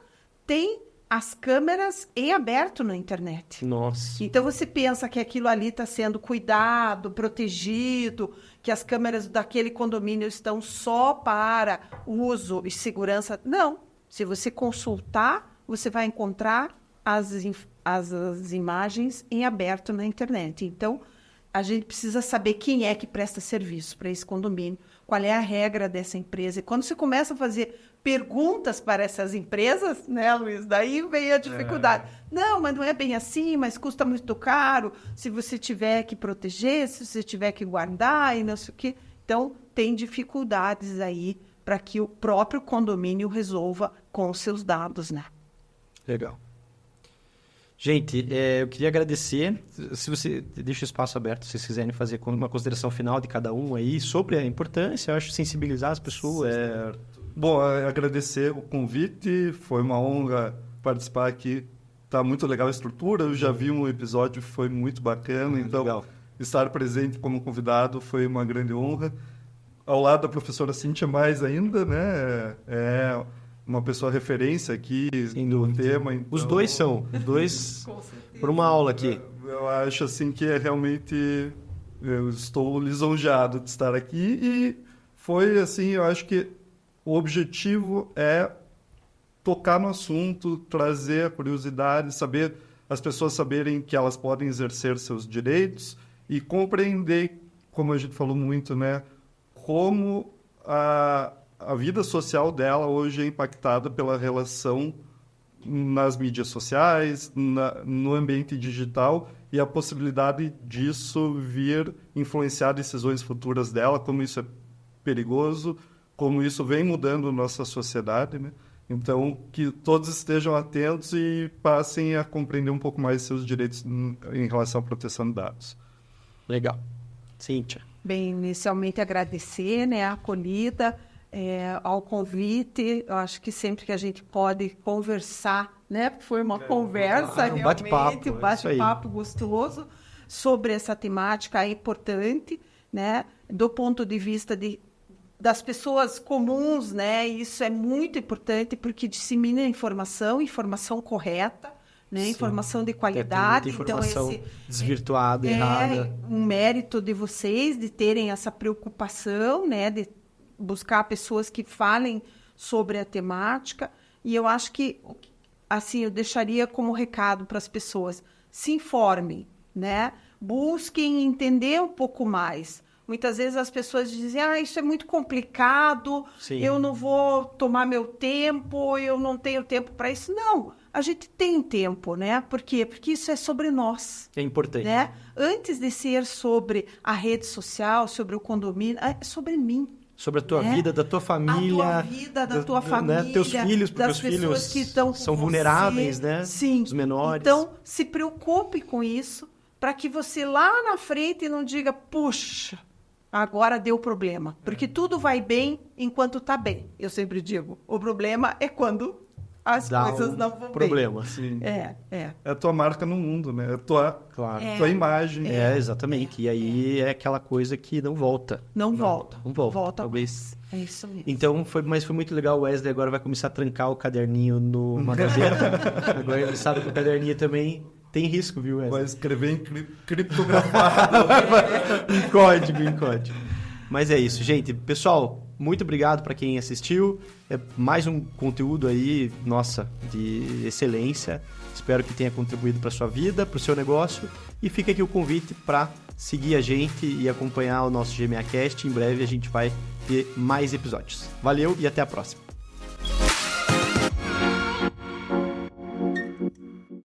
Speaker 3: têm as câmeras em aberto na internet.
Speaker 4: Nossa.
Speaker 3: Então, você pensa que aquilo ali está sendo cuidado, protegido, que as câmeras daquele condomínio estão só para uso e segurança. Não. Se você consultar, você vai encontrar as imagens em aberto na internet. Então, a gente precisa saber quem é que presta serviço para esse condomínio, qual é a regra dessa empresa. E quando você começa a fazer perguntas para essas empresas, né, Luiz? Daí vem a dificuldade. Não, mas não é bem assim, mas custa muito caro se você tiver que proteger, se você tiver que guardar e não sei o quê. Então, tem dificuldades aí para que o próprio condomínio resolva com os seus dados, né?
Speaker 4: Legal. Gente, eu queria agradecer. Se você deixa o espaço aberto, se vocês quiserem fazer uma consideração final de cada um aí sobre a importância, eu acho sensibilizar as pessoas.
Speaker 2: Bom, agradecer o convite, foi uma honra participar aqui. Tá muito legal a estrutura, eu já vi um episódio, foi muito bacana, então
Speaker 4: legal.
Speaker 2: Estar presente como convidado foi uma grande honra. Ao lado da professora Cíntia mais ainda, né? É uma pessoa referência aqui no tema. Então,
Speaker 4: Os dois são. Os dois por uma aula aqui.
Speaker 2: Eu acho assim que realmente eu estou lisonjeado de estar aqui e foi assim, eu acho que o objetivo é tocar no assunto, trazer a curiosidade, saber as pessoas saberem que elas podem exercer seus direitos e compreender, como a gente falou muito, né, como a vida social dela hoje é impactada pela relação nas mídias sociais, no ambiente digital e a possibilidade disso vir influenciar decisões futuras dela, como isso é perigoso, como isso vem mudando nossa sociedade, né? Então, que todos estejam atentos e passem a compreender um pouco mais seus direitos em relação à proteção de dados.
Speaker 4: Legal. Cíntia.
Speaker 3: Bem, inicialmente agradecer, né, a acolhida, ao convite. Eu acho que sempre que a gente pode conversar, né, porque foi uma conversa,
Speaker 4: um bate-papo,
Speaker 3: um bate-papo gostoso sobre essa temática importante, né, do ponto de vista das pessoas comuns, né, isso é muito importante porque dissemina informação correta, né, informação de qualidade.
Speaker 4: Tem muita informação
Speaker 3: então,
Speaker 4: desvirtuada, errada.
Speaker 3: É um mérito de vocês de terem essa preocupação, né, de buscar pessoas que falem sobre a temática. E eu acho que, assim, eu deixaria como recado para as pessoas: se informem, né, busquem entender um pouco mais. Muitas vezes as pessoas dizem, isso é muito complicado,
Speaker 4: Sim.
Speaker 3: Eu não vou tomar meu tempo, eu não tenho tempo para isso. Não, a gente tem tempo, né? Por quê? Porque isso é sobre nós.
Speaker 4: É importante.
Speaker 3: Né? Antes de ser sobre a rede social, sobre o condomínio, é sobre mim.
Speaker 4: Sobre a tua vida, da tua família.
Speaker 3: A tua vida, da tua família.
Speaker 4: Né? Teus filhos, porque os filhos
Speaker 3: que estão
Speaker 4: são
Speaker 3: com
Speaker 4: vulneráveis,
Speaker 3: você.
Speaker 4: né?
Speaker 3: Sim.
Speaker 4: Os menores.
Speaker 3: Então, se preocupe com isso, para que você lá na frente não diga, puxa, agora deu problema. Porque tudo vai bem enquanto está bem. Eu sempre digo, o problema é quando as
Speaker 4: dá
Speaker 3: coisas
Speaker 4: um
Speaker 3: não vão bem.
Speaker 4: problema.
Speaker 2: Sim.
Speaker 3: É.
Speaker 2: É a tua marca no mundo, né? A tua
Speaker 4: Claro.
Speaker 2: tua imagem.
Speaker 4: Exatamente. E aí é aquela coisa que não volta.
Speaker 3: Não volta.
Speaker 4: Não volta.
Speaker 3: Volta
Speaker 4: Talvez.
Speaker 3: É isso mesmo.
Speaker 4: Então, mas foi muito legal. O Wesley agora vai começar a trancar o caderninho numa gaveta. Agora ele sabe que o caderninho também tem risco, viu, Wesley?
Speaker 2: Vai escrever em criptografado.
Speaker 4: Em código. Mas é isso, gente. Pessoal, muito obrigado para quem assistiu. É mais um conteúdo aí, nossa, de excelência. Espero que tenha contribuído para sua vida, para o seu negócio. E fica aqui o convite para seguir a gente e acompanhar o nosso GMAcast. Em breve a gente vai ter mais episódios. Valeu e até a próxima.